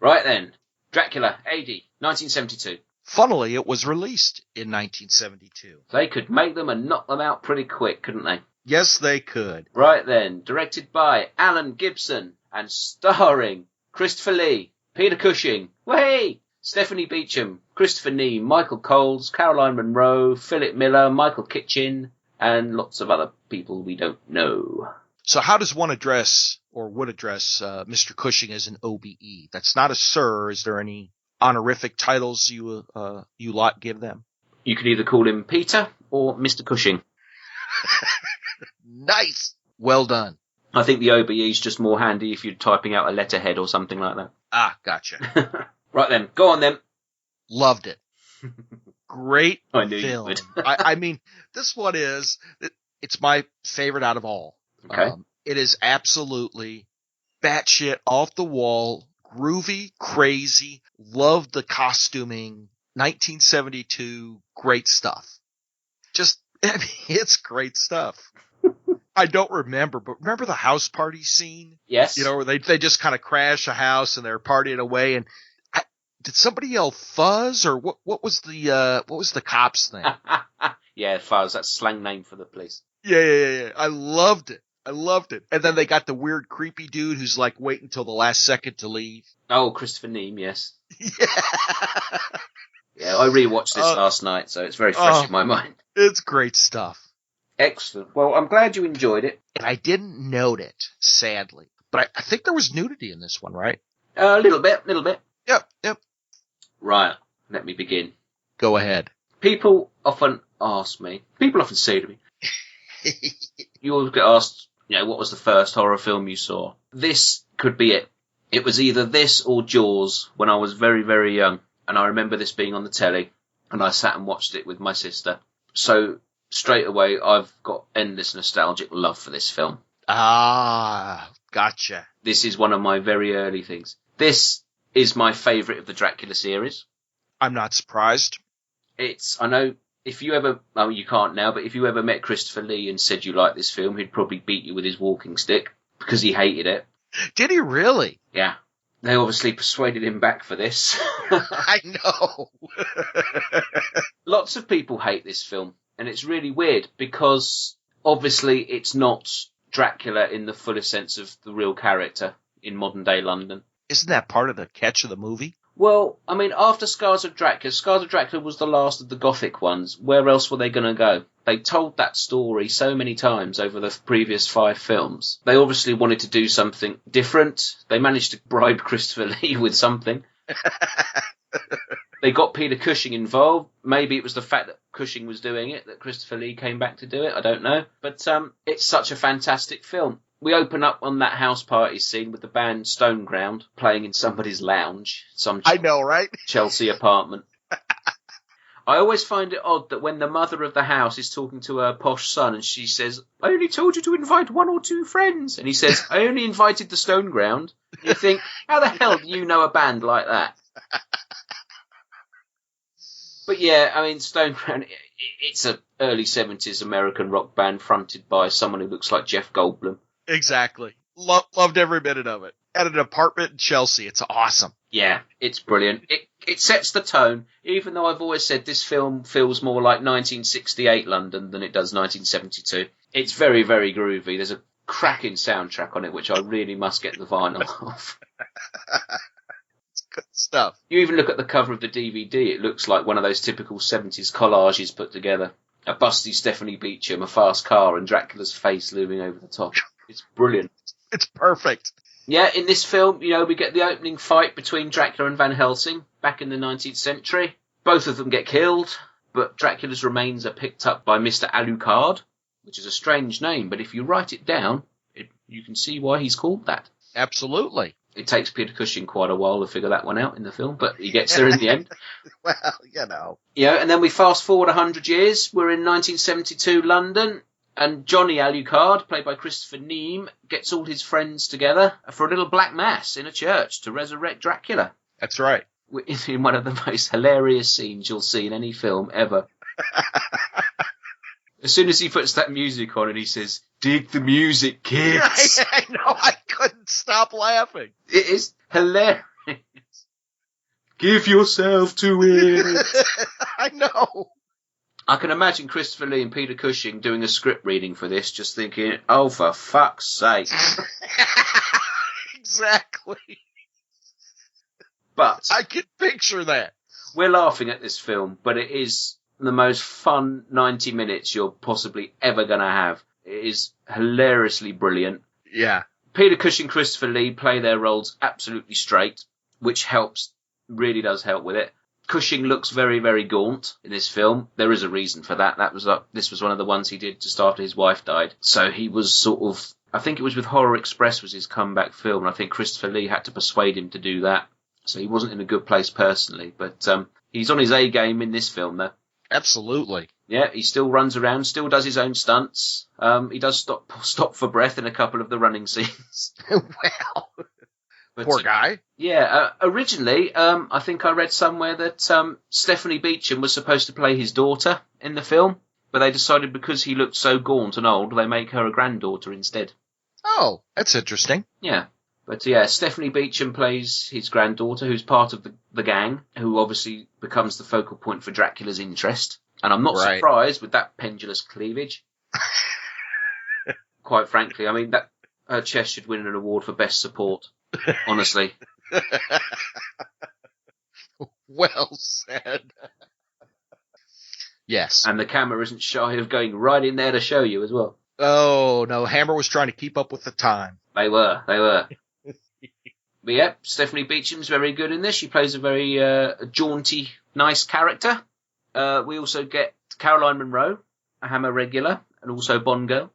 Right then. Dracula, AD 1972. Funnily, it was released in 1972. They could make them and knock them out pretty quick, couldn't they? Yes, they could. Right then. Directed by Alan Gibson and starring Christopher Lee, Peter Cushing, way, Stephanie Beacham, Christopher Nee, Michael Coles, Caroline Munro, Philip Miller, Michael Kitchen, and lots of other people we don't know. So how does one address, or would address, Mr. Cushing as an OBE? That's not a sir. Is there any honorific titles you lot give them? You can either call him Peter or Mr. Cushing. Nice. Well done. I think the OBE is just more handy if you're typing out a letterhead or something like that. Ah, gotcha. Right then. Go on then. Loved it. Great I knew film. you would. I mean, this one it's my favorite out of all. Okay. It is absolutely batshit, off the wall, groovy, crazy, love the costuming, 1972, great stuff. It's great stuff. I don't remember, but remember the house party scene? Yes. You know, where they just kind of crash a house and they're partying away, and Did somebody yell fuzz, or what was the cops thing? Yeah, fuzz. That's slang name for the police. Yeah. I loved it. And then they got the weird, creepy dude who's like waiting until the last second to leave. Oh, Christopher Neame, yes. Yeah. Yeah, I rewatched this last night, so it's very fresh in my mind. It's great stuff. Excellent. Well, I'm glad you enjoyed it. And I didn't note it, sadly. But I think there was nudity in this one, right? A little bit. Yep. Right, let me begin. Go ahead. People often say to me, you always get asked, what was the first horror film you saw? This could be it. It was either this or Jaws when I was very, very young. And I remember this being on the telly, and I sat and watched it with my sister. So, straight away, I've got endless nostalgic love for this film. Ah, gotcha. This is one of my very early things. This is my favourite of the Dracula series. I'm not surprised. I know, if you ever, you can't now, but if you ever met Christopher Lee and said you liked this film, he'd probably beat you with his walking stick, because he hated it. Did he really? Yeah. They obviously persuaded him back for this. I know. Lots of people hate this film, and it's really weird because obviously it's not Dracula in the fullest sense of the real character in modern day London. Isn't that part of the catch of the movie? Well, I mean, after Scars of Dracula was the last of the Gothic ones. Where else were they going to go? They told that story so many times over the previous 5 films. They obviously wanted to do something different. They managed to bribe Christopher Lee with something. They got Peter Cushing involved. Maybe it was the fact that Cushing was doing it that Christopher Lee came back to do it. I don't know. But it's such a fantastic film. We open up on that house party scene with the band Stoneground playing in somebody's lounge. I know, right? Chelsea apartment. I always find it odd that when the mother of the house is talking to her posh son and she says, I only told you to invite 1 or 2 friends. And he says, I only invited the Stoneground. You think, how the hell do you know a band like that? But yeah, I mean, Stoneground, it's an early 70s American rock band fronted by someone who looks like Jeff Goldblum. Exactly. Loved every minute of it. At an apartment in Chelsea. It's awesome. Yeah, it's brilliant. It sets the tone, even though I've always said this film feels more like 1968 London than it does 1972. It's very, very groovy. There's a cracking soundtrack on it, which I really must get the vinyl of. It's good stuff. You even look at the cover of the DVD, it looks like one of those typical 70s collages put together. A busty Stephanie Beacham, a fast car, and Dracula's face looming over the top. It's brilliant. It's perfect. Yeah, in this film, we get the opening fight between Dracula and Van Helsing back in the 19th century. Both of them get killed, but Dracula's remains are picked up by Mr. Alucard, which is a strange name, but if you write it down, you can see why he's called that. Absolutely. It takes Peter Cushing quite a while to figure that one out in the film, but he gets there in the end. Well, And then we fast forward 100 years. We're in 1972 London. And Johnny Alucard, played by Christopher Neame, gets all his friends together for a little black mass in a church to resurrect Dracula. That's right. In one of the most hilarious scenes you'll see in any film ever. As soon as he puts that music on and he says, dig the music, kids. I know, I couldn't stop laughing. It is hilarious. Give yourself to it. I know. I can imagine Christopher Lee and Peter Cushing doing a script reading for this, just thinking, oh, for fuck's sake. Exactly. But I can picture that. We're laughing at this film, but it is the most fun 90 minutes you're possibly ever going to have. It is hilariously brilliant. Yeah. Peter Cushing, Christopher Lee play their roles absolutely straight, which helps, really does help with it. Cushing looks very, very gaunt in this film. There is a reason for that. This was one of the ones he did just after his wife died. So he was sort of, I think it was with Horror Express was his comeback film, and I think Christopher Lee had to persuade him to do that. So he wasn't in a good place personally, but he's on his A game in this film though. Absolutely. Yeah, he still runs around, still does his own stunts. He does stop for breath in a couple of the running scenes. Well, but, poor guy. Yeah, originally, I think I read somewhere that Stephanie Beacham was supposed to play his daughter in the film, but they decided because he looked so gaunt and old, they make her a granddaughter instead. Oh, that's interesting. Yeah. But yeah, Stephanie Beacham plays his granddaughter, who's part of the gang, who obviously becomes the focal point for Dracula's interest. And I'm not surprised with that pendulous cleavage. Quite frankly, I mean, that her chest should win an award for best support. Honestly. Well said. Yes. And the camera isn't shy of going right in there to show you as well. Oh, no, Hammer was trying to keep up with the time. They were. But yeah, Stephanie Beacham's very good in this. She plays a very jaunty, nice character. We also get Caroline Munro, a Hammer regular, and also Bond girl.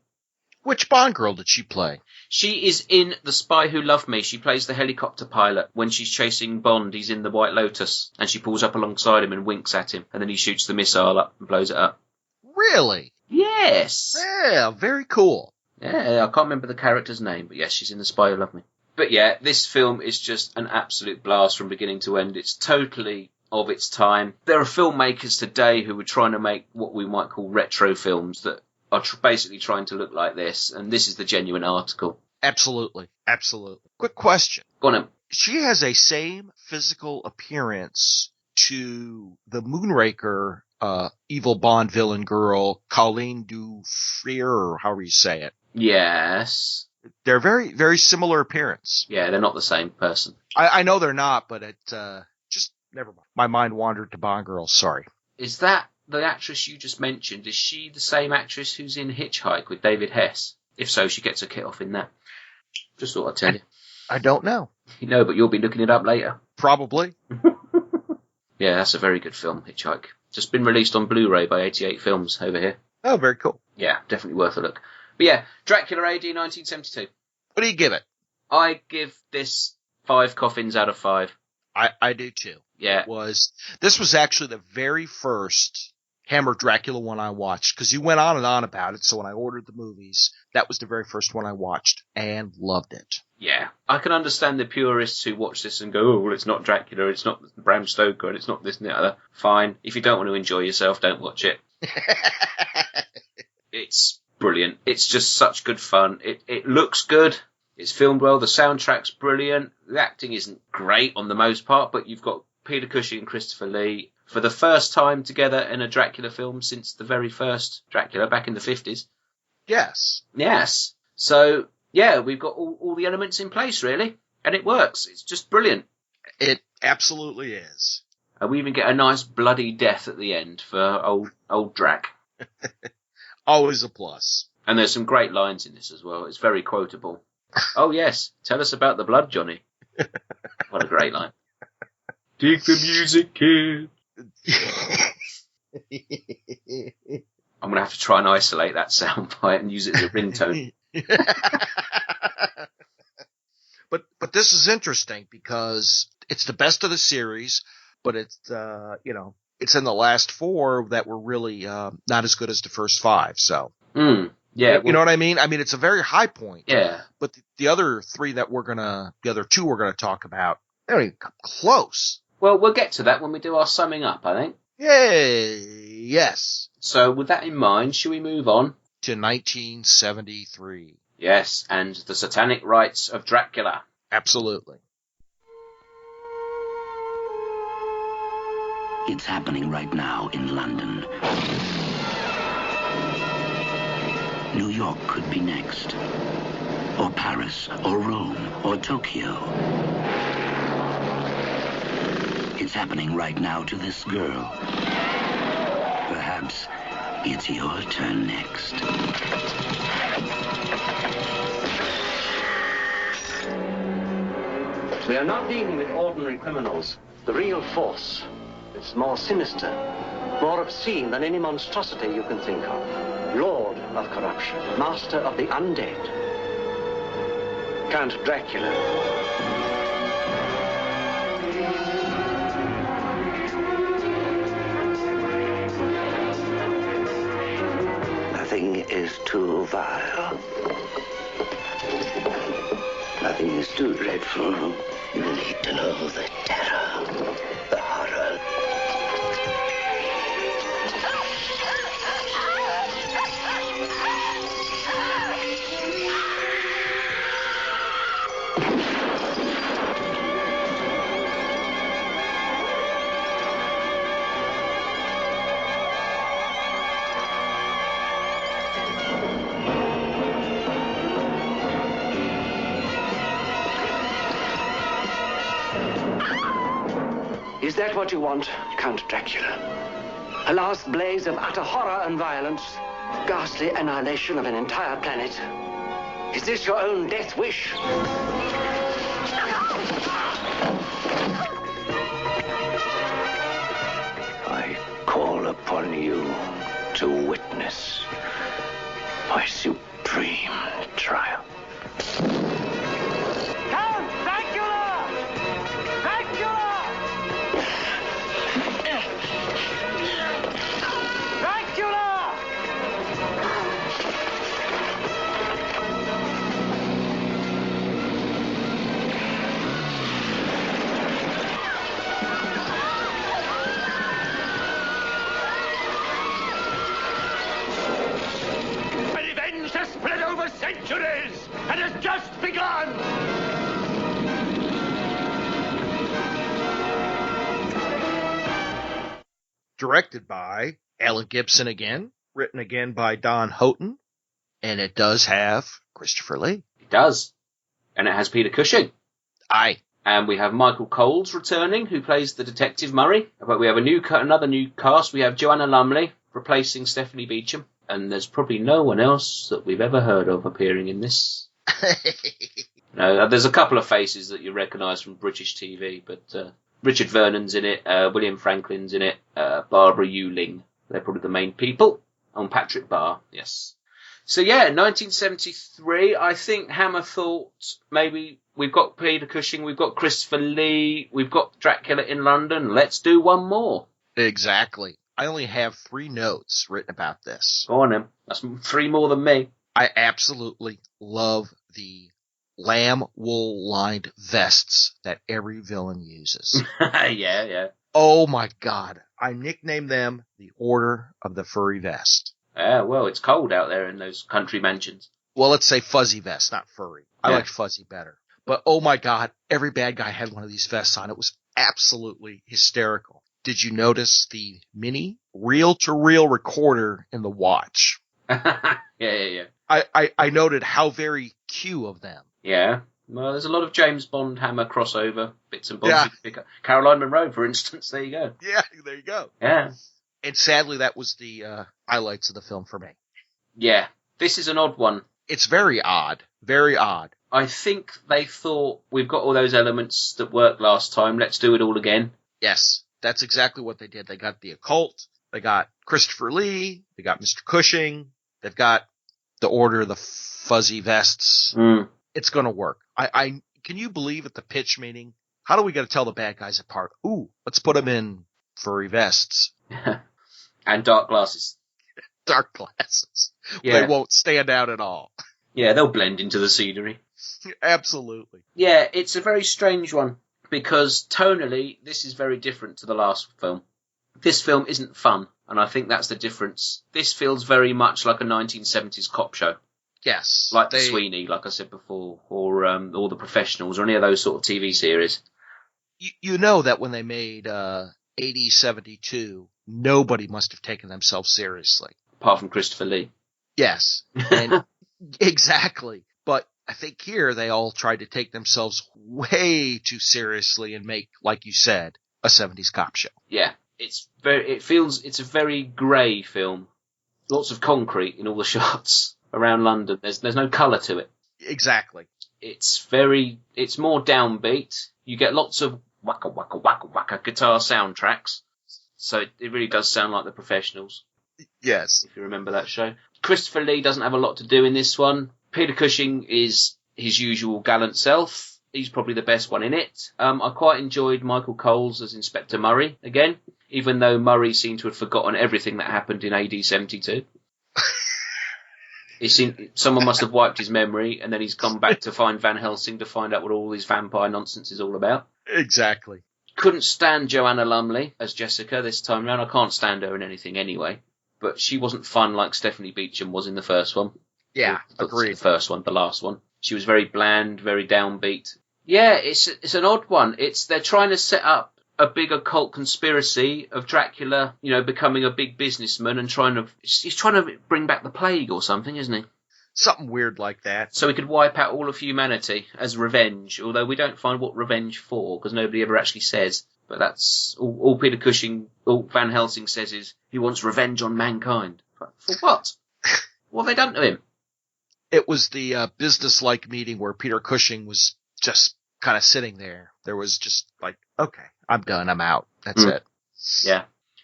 Which Bond girl did she play? She is in The Spy Who Loved Me. She plays the helicopter pilot. When she's chasing Bond, he's in the White Lotus, and she pulls up alongside him and winks at him, and then he shoots the missile up and blows it up. Really? Yes. Yeah, very cool. Yeah, I can't remember the character's name, but yes, she's in The Spy Who Loved Me. But yeah, this film is just an absolute blast from beginning to end. It's totally of its time. There are filmmakers today who are trying to make what we might call retro films that are basically trying to look like this, and this is the genuine article. Absolutely. Quick question. Go on, She has a same physical appearance to the Moonraker evil Bond villain girl, Colleen Dufresne, or however you say it. Yes. They're very, very similar appearance. Yeah, they're not the same person. I know they're not, but it just never mind. My mind wandered to Bond girls. Sorry. Is that the actress you just mentioned? Is she the same actress who's in Hitchhike with David Hess? If so, she gets a kit off in that. Just thought I'd tell you. I don't know. You know, but you'll be looking it up later. Probably. Yeah, that's a very good film, Hitchhike. Just been released on Blu-ray by 88 Films over here. Oh, very cool. Yeah, definitely worth a look. But yeah, Dracula AD 1972. What do you give it? I give this 5 coffins out of 5. I do too. Yeah. This was actually the very first Hammer Dracula one I watched, because you went on and on about it, so when I ordered the movies, that was the very first one I watched, and loved it. Yeah. I can understand the purists who watch this and go, oh, well, it's not Dracula, it's not Bram Stoker, and it's not this and the other. Fine. If you don't want to enjoy yourself, don't watch it. It's brilliant. It's just such good fun. It looks good. It's filmed well. The soundtrack's brilliant. The acting isn't great on the most part, but you've got Peter Cushing and Christopher Lee for the first time together in a Dracula film since the very first Dracula back in the 50s. Yes. Yes. So, yeah, we've got all the elements in place, really. And it works. It's just brilliant. It absolutely is. And we even get a nice bloody death at the end for old Drac. Always a plus. And there's some great lines in this as well. It's very quotable. Oh, yes. Tell us about the blood, Johnny. What a great line. Dig the music, kid. I'm going to have to try and isolate that soundbite and use it as a ringtone. But this is interesting because it's the best of the series, but it's, it's in the last 4 that were really not as good as the first 5, so. Yeah. You know what I mean? I mean, it's a very high point. Yeah. But the other 2 we're going to talk about, they don't even come close. Well, we'll get to that when we do our summing up, I think. Yay! Yes. So with that in mind, shall we move on? To 1973. Yes, and the Satanic Rites of Dracula. Absolutely. It's happening right now in London. New York could be next. Or Paris, or Rome, or Tokyo. It's happening right now to this girl. Perhaps it's your turn next. We are not dealing with ordinary criminals. The real force is more sinister, more obscene than any monstrosity you can think of. Lord of corruption, master of the undead. Count Dracula. Nothing is too vile. Nothing is too dreadful. You need to know the terror, the horror. Is that what you want, Count Dracula? A last blaze of utter horror and violence? Ghastly annihilation of an entire planet? Is this your own death wish? I call upon you to witness my supreme triumph. Count Dracula! Dracula! Dracula! Revenge has spread over centuries and has just begun! Directed by Alan Gibson again, written again by Don Houghton, and it does have Christopher Lee. It does. And it has Peter Cushing. Aye. And we have Michael Coles returning, who plays the Detective Murray. But we have another new cast. We have Joanna Lumley replacing Stephanie Beacham. And there's probably no one else that we've ever heard of appearing in this. No, there's a couple of faces that you recognise from British TV, but Richard Vernon's in it, William Franklin's in it, Barbara Ewing. They're probably the main people. And Patrick Barr, yes. So yeah, 1973, I think Hammer thought maybe we've got Peter Cushing, we've got Christopher Lee, we've got Dracula in London, let's do one more. Exactly. I only have 3 notes written about this. Go on then. That's 3 more than me. I absolutely love the lamb wool lined vests that every villain uses. Yeah. Oh my God. I nicknamed them the Order of the Furry Vest. Yeah, well, it's cold out there in those country mansions. Well, let's say fuzzy vest, not furry. I Yeah. like fuzzy better. But oh my God, every bad guy had one of these vests on. It was absolutely hysterical. Did you notice the mini reel-to-reel recorder in the watch? Yeah. I noted how very cute of them. Yeah. Well, there's a lot of James Bond Hammer crossover bits and bobs. Yeah. You can pick up. Caroline Munro, for instance. There you go. Yeah, there you go. Yeah. And sadly, that was the highlights of the film for me. Yeah. This is an odd one. It's very odd. Very odd. I think they thought, we've got all those elements that worked last time, let's do it all again. Yes, that's exactly what they did. They got the occult, they got Christopher Lee, they got Mr. Cushing, they've got the Order of the Fuzzy Vests. It's going to work. I can you believe at the pitch meeting, how do we got to tell the bad guys apart? Ooh, let's put them in furry vests. And dark glasses. Dark glasses. Yeah. They won't stand out at all. Yeah, they'll blend into the scenery. Absolutely. Yeah, it's a very strange one, because tonally, this is very different to the last film. This film isn't fun, and I think that's the difference. This feels very much like a 1970s cop show. Yes. Like the Sweeney, like I said before, or The Professionals, or any of those sort of TV series. You know that when they made 80-72, nobody must have taken themselves seriously. Apart from Christopher Lee. Yes. And exactly. But I think here they all tried to take themselves way too seriously and make, like you said, a 70s cop show. Yeah. It's a very grey film. Lots of concrete in all the shots around London. There's no colour to it. Exactly. It's more downbeat. You get lots of wacka wacka wacka wacka guitar soundtracks. So it really does sound like The Professionals. Yes. If you remember that show. Christopher Lee doesn't have a lot to do in this one. Peter Cushing is his usual gallant self. He's probably the best one in it. I quite enjoyed Michael Coles as Inspector Murray again, even though Murray seemed to have forgotten everything that happened in AD 72. Someone must have wiped his memory, and then he's come back to find Van Helsing to find out what all this vampire nonsense is all about. Exactly. Couldn't stand Joanna Lumley as Jessica this time round. I can't stand her in anything anyway. But she wasn't fun like Stephanie Beacham was in the first one. Yeah, agreed. The first one, the last one. She was very bland, very downbeat. Yeah, it's an odd one. They're trying to set up a big occult conspiracy of Dracula, becoming a big businessman and he's trying to bring back the plague or something, isn't he? Something weird like that. So he could wipe out all of humanity as revenge, although we don't find what revenge for, because nobody ever actually says. But that's all Peter Cushing, all Van Helsing says is he wants revenge on mankind. For what? What have they done to him? It was the business-like meeting where Peter Cushing was just kind of sitting there. There was just like, okay, I'm done, I'm out. That's it. Yeah.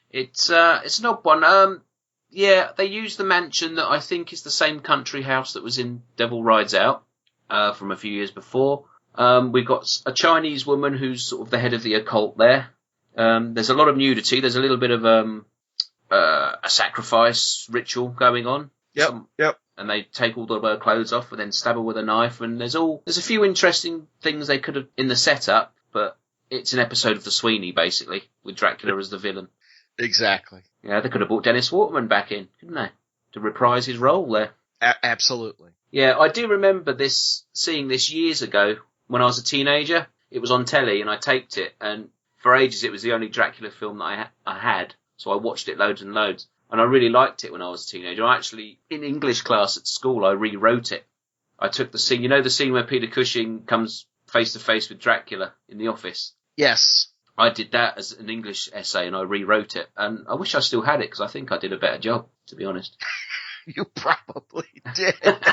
It's an odd one. Yeah, they used the mansion that I think is the same country house that was in Devil Rides Out, from a few years before. We've got a Chinese woman who's sort of the head of the occult there. There's a lot of nudity. There's a little bit of, a sacrifice ritual going on. Yep. And they take all her clothes off and then stab her with a knife. And there's a few interesting things they could have in the setup, but it's an episode of The Sweeney, basically, with Dracula as the villain. Exactly. Yeah, they could have brought Dennis Waterman back in, couldn't they? To reprise his role there. Absolutely. Yeah, I do remember seeing this years ago when I was a teenager. It was on telly and I taped it, and for ages it was the only Dracula film that I had, so I watched it loads and loads. And I really liked it when I was a teenager. I actually, in English class at school, I rewrote it. I took the scene, the scene where Peter Cushing comes face to face with Dracula in the office? Yes. I did that as an English essay and I rewrote it. And I wish I still had it because I think I did a better job, to be honest. You probably did. But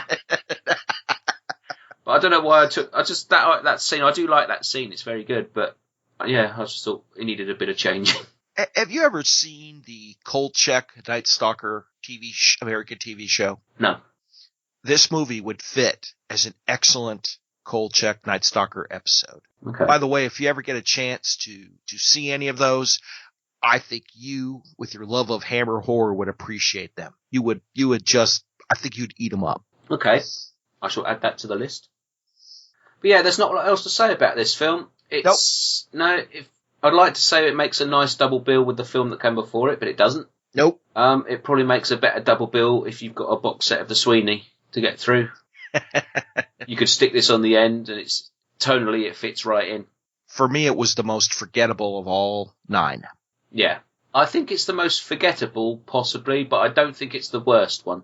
I don't know why that scene, I do like that scene. It's very good. But yeah, I just thought it needed a bit of change. Have you ever seen the Kolchak Night Stalker American TV show? No. This movie would fit as an excellent Kolchak Night Stalker episode. Okay. By the way, if you ever get a chance to see any of those, I think you, with your love of Hammer horror, would appreciate them. You would just, I think you'd eat them up. Okay. I shall add that to the list. But yeah, there's not a lot else to say about this film. I'd like to say it makes a nice double bill with the film that came before it, but it doesn't. Nope. It probably makes a better double bill if you've got a box set of The Sweeney to get through. You could stick this on the end, and tonally it fits right in. For me, it was the most forgettable of all 9. Yeah. I think it's the most forgettable, possibly, but I don't think it's the worst one.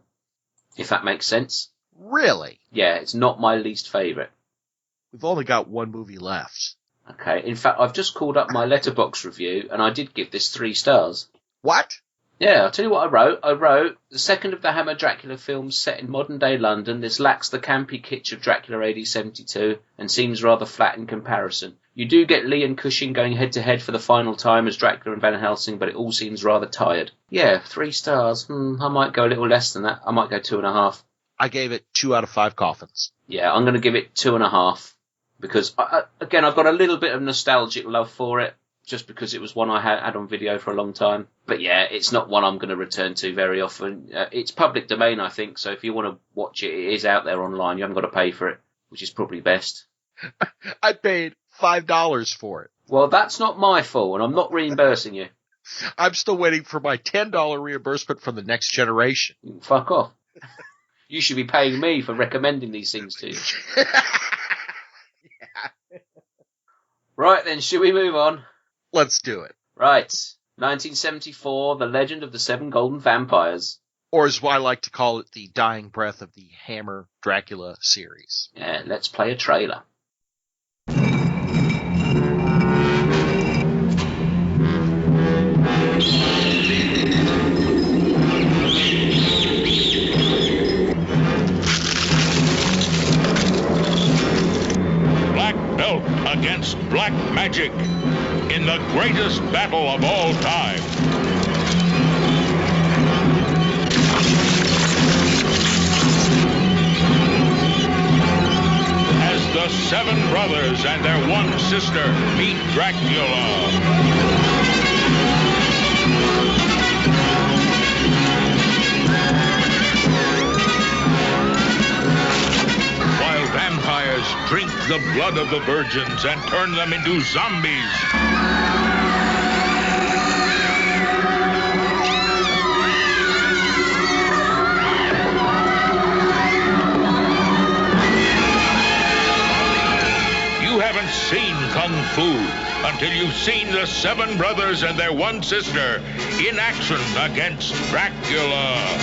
If that makes sense. Really? Yeah, it's not my least favourite. We've only got one movie left. Okay, in fact, I've just called up my Letterboxd review, and I did give this 3 stars. What? Yeah, I'll tell you what I wrote. I wrote, the second of the Hammer Dracula films set in modern-day London, this lacks the campy kitsch of Dracula AD 72, and seems rather flat in comparison. You do get Lee and Cushing going head-to-head for the final time as Dracula and Van Helsing, but it all seems rather tired. Yeah, 3 stars. I might go a little less than that. I might go 2.5. I gave it 2 out of 5 coffins. Yeah, I'm going to give it 2.5. Because, again, I've got a little bit of nostalgic love for it, just because it was one I had on video for a long time. But yeah, it's not one I'm going to return to very often. It's public domain, I think, so if you want to watch it, it is out there online. You haven't got to pay for it, which is probably best. I paid $5 for it. Well, that's not my fault, and I'm not reimbursing you. I'm still waiting for my $10 reimbursement from the next generation. Fuck off. You should be paying me for recommending these things to you. Right then, should we move on? Let's do it. Right. 1974, The Legend of the Seven Golden Vampires. Or as I like to call it, the dying breath of the Hammer Dracula series. Yeah, let's play a trailer. Against black magic in the greatest battle of all time. As the 7 brothers and their one sister meet Dracula. Vampires drink the blood of the virgins and turn them into zombies. You haven't seen Kung Fu until you've seen the 7 brothers and their one sister in action against Dracula.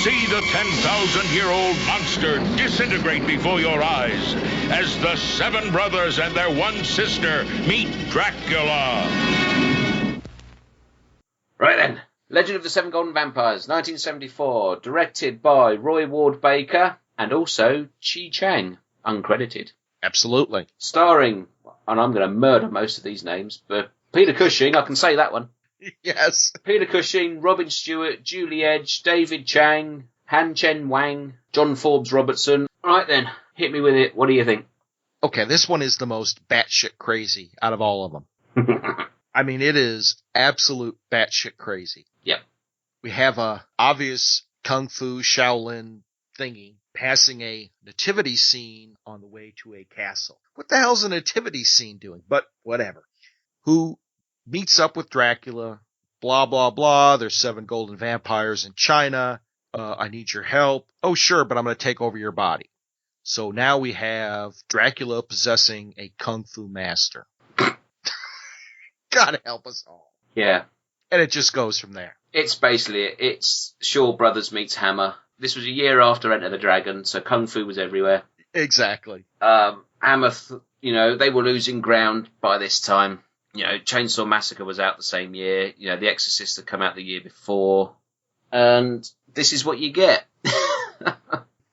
See the 10,000-year-old monster disintegrate before your eyes as the seven brothers and their one sister meet Dracula. Right then. Legend of the Seven Golden Vampires, 1974, directed by Roy Ward Baker and also Chi Chang, uncredited. Absolutely. Starring, and I'm going to murder most of these names, but Peter Cushing, I can say that one. Yes. Peter Cushing, Robin Stewart, Julie Edge, David Chang, Han Chen Wang, John Forbes Robertson. Right then, hit me with it. What do you think? Okay, this one is the most batshit crazy out of all of them. I mean, it is absolute batshit crazy. Yep. We have a obvious kung fu Shaolin thingy passing a nativity scene on the way to a castle. What the hell's a nativity scene doing? But whatever. Who meets up with Dracula, blah, blah, blah. There's 7 golden vampires in China. I need your help. Oh, sure, but I'm going to take over your body. So now we have Dracula possessing a kung fu master. God help us all. Yeah. And it just goes from there. It's basically, it's Shaw Brothers meets Hammer. This was a year after Enter the Dragon, so kung fu was everywhere. Exactly. Hammer, they were losing ground by this time. Chainsaw Massacre was out the same year. The Exorcist had come out the year before. And this is what you get.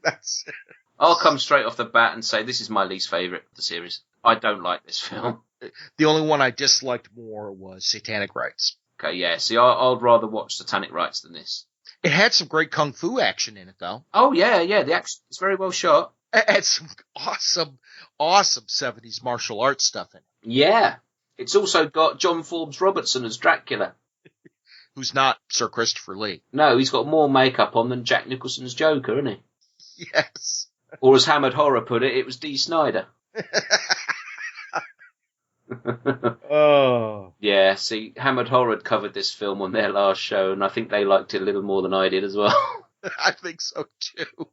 That's it. I'll come straight off the bat and say this is my least favourite of the series. I don't like this film. The only one I disliked more was Satanic Rites. Okay, yeah. See, I'd rather watch Satanic Rites than this. It had some great kung fu action in it, though. Oh, yeah. The action is very well shot. It had some awesome 70s martial arts stuff in it. Yeah. It's also got John Forbes Robertson as Dracula. Who's not Sir Christopher Lee. No, he's got more makeup on than Jack Nicholson's Joker, isn't he? Yes. Or as Hammered Horror put it was Dee Snider. Oh. Yeah, see, Hammered Horror had covered this film on their last show, and I think they liked it a little more than I did as well. I think so, too.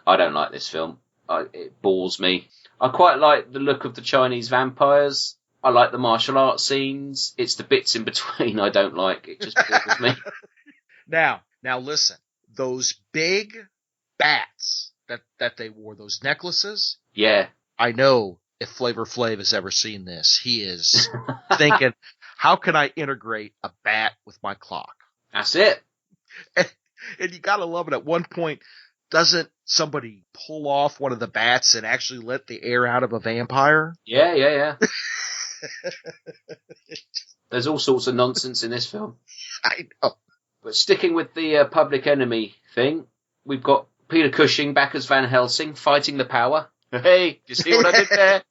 I don't like this film. It bores me. I quite like the look of the Chinese vampires. I like the martial arts scenes. It's the bits in between I don't like. It just bores me. Now listen. Those big bats that they wore, those necklaces. Yeah. I know if Flavor Flav has ever seen this, he is thinking, how can I integrate a bat with my clock? That's it. And you gotta love it. At one point, doesn't somebody pull off one of the bats and actually let the air out of a vampire? Yeah. There's all sorts of nonsense in this film. I know. But sticking with the Public Enemy thing, we've got Peter Cushing back as Van Helsing fighting the power. Hey, do you see what I did there?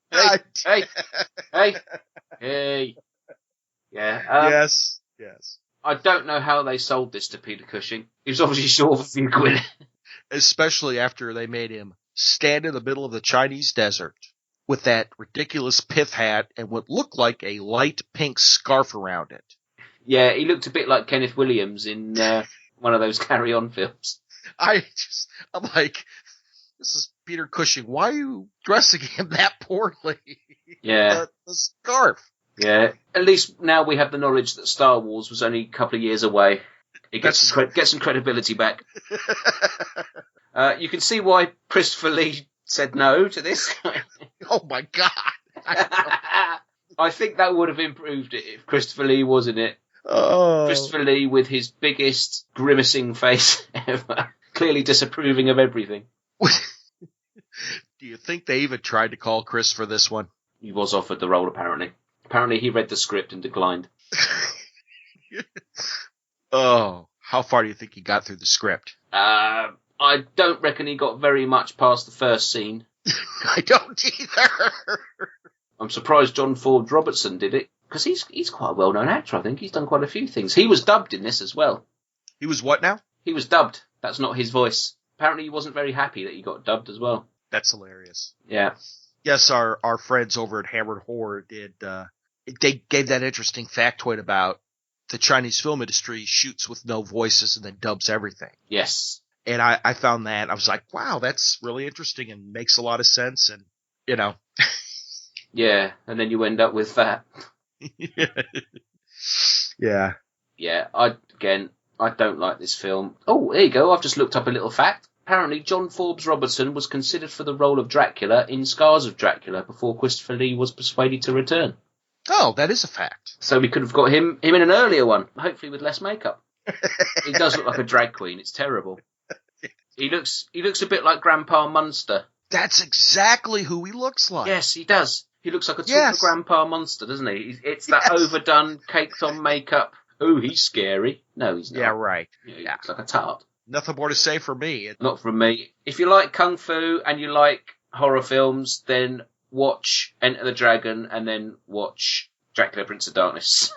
Hey. Yeah. Yes. I don't know how they sold this to Peter Cushing. He was obviously short of a few quid. Especially after they made him stand in the middle of the Chinese desert with that ridiculous pith hat and what looked like a light pink scarf around it. Yeah, he looked a bit like Kenneth Williams in one of those Carry On films. I'm like, this is Peter Cushing. Why are you dressing him that poorly? Yeah. The scarf. Yeah. At least now we have the knowledge that Star Wars was only a couple of years away. It gets some credibility back. You can see why Christopher Lee said no to this. Oh my God. I think that would have improved it if Christopher Lee was in it. Oh. Christopher Lee with his biggest grimacing face ever. Clearly disapproving of everything. Do you think they even tried to call Chris for this one? He was offered the role, apparently. Apparently he read the script and declined. Oh, how far do you think he got through the script? I don't reckon he got very much past the first scene. I don't either. I'm surprised John Forbes Robertson did it, because he's quite a well-known actor, I think. He's done quite a few things. He was dubbed in this as well. He was what now? He was dubbed. That's not his voice. Apparently he wasn't very happy that he got dubbed as well. That's hilarious. Yeah. Yes, our friends over at Hammer Horror did, they gave that interesting factoid about the Chinese film industry shoots with no voices and then dubs everything. Yes. And I found that, I was like, wow, that's really interesting and makes a lot of sense. And, Yeah, and then you end up with that. Yeah. Yeah, I don't like this film. Oh, here you go. I've just looked up a little fact. Apparently, John Forbes Robertson was considered for the role of Dracula in Scars of Dracula before Christopher Lee was persuaded to return. Oh, that is a fact. So we could have got him in an earlier one, hopefully with less makeup. He does look like a drag queen. It's terrible. He looks a bit like Grandpa Munster. That's exactly who he looks like. Yes, he does. He looks like a sort of Grandpa Munster, doesn't he? It's that overdone, caked-on makeup. Oh, he's scary. No, he's not. Yeah, right. He looks like a tart. Nothing more to say for me. Not from me. If you like Kung Fu and you like horror films, then watch Enter the Dragon and then watch Dracula Prince of Darkness.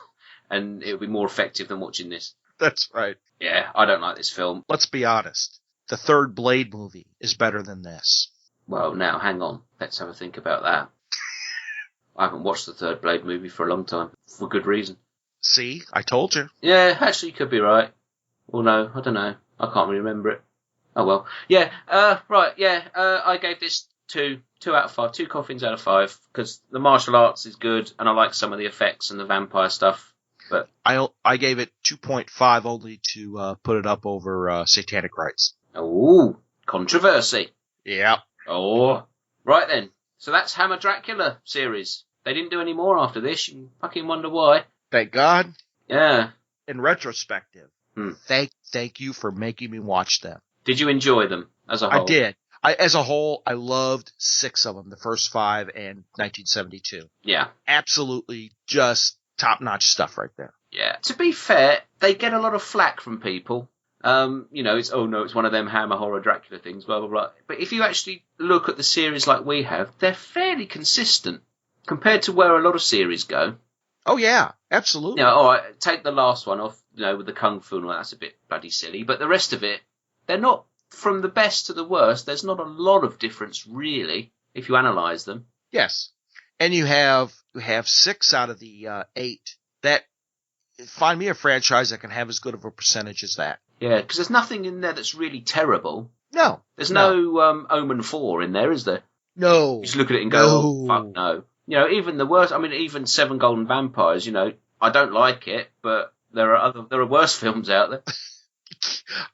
And it'll be more effective than watching this. That's right. Yeah, I don't like this film. Let's be honest. The third Blade movie is better than this. Well, now, hang on. Let's have a think about that. I haven't watched the third Blade movie for a long time. For good reason. See? I told you. Yeah, actually, you could be right. Well, no, I don't know. I can't really remember it. Oh, well. Yeah, right, yeah. I gave this 2 out of 5. 2 coffins out of 5. Because the martial arts is good, and I like some of the effects and the vampire stuff. But I gave it 2.5 only to put it up over Satanic Rites. Oh, controversy. Yeah. Oh. Right then. So that's Hammer Dracula series. They didn't do any more after this. You fucking wonder why. Thank God. Yeah. In retrospective, thank you for making me watch them. Did you enjoy them as a whole? I did. As a whole, I loved 6 of them, the first 5 and 1972. Yeah. Absolutely just top-notch stuff right there. Yeah. To be fair, they get a lot of flack from people. It's one of them Hammer horror Dracula things, blah, blah, blah. But if you actually look at the series like we have, they're fairly consistent compared to where a lot of series go. Oh, yeah. Absolutely. All right, take the last one off, with the Kung Fu and all that. That's a bit bloody silly. But the rest of it, they're not, from the best to the worst, there's not a lot of difference, really, if you analyse them. Yes. And you have 6 out of the 8 that find me a franchise that can have as good of a percentage as that. Yeah, because there's nothing in there that's really terrible. No. There's no Omen 4 in there, is there? No. You just look at it and go, oh, fuck no. Even the worst, even Seven Golden Vampires, I don't like it, but there are worse films out there.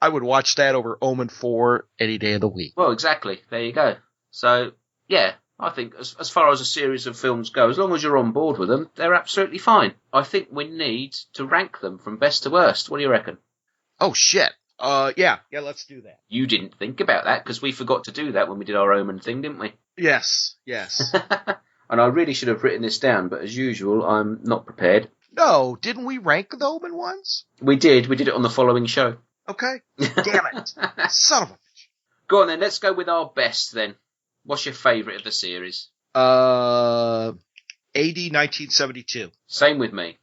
I would watch that over Omen 4 any day of the week. Well, exactly. There you go. So, yeah, I think as far as a series of films go, as long as you're on board with them, they're absolutely fine. I think we need to rank them from best to worst. What do you reckon? Oh, shit. Yeah, let's do that. You didn't think about that, because we forgot to do that when we did our Omen thing, didn't we? Yes. And I really should have written this down, but as usual, I'm not prepared. No, didn't we rank the Omen ones? We did it on the following show. Okay. Damn it. Son of a bitch. Go on then, let's go with our best then. What's your favourite of the series? AD 1972. Same with me.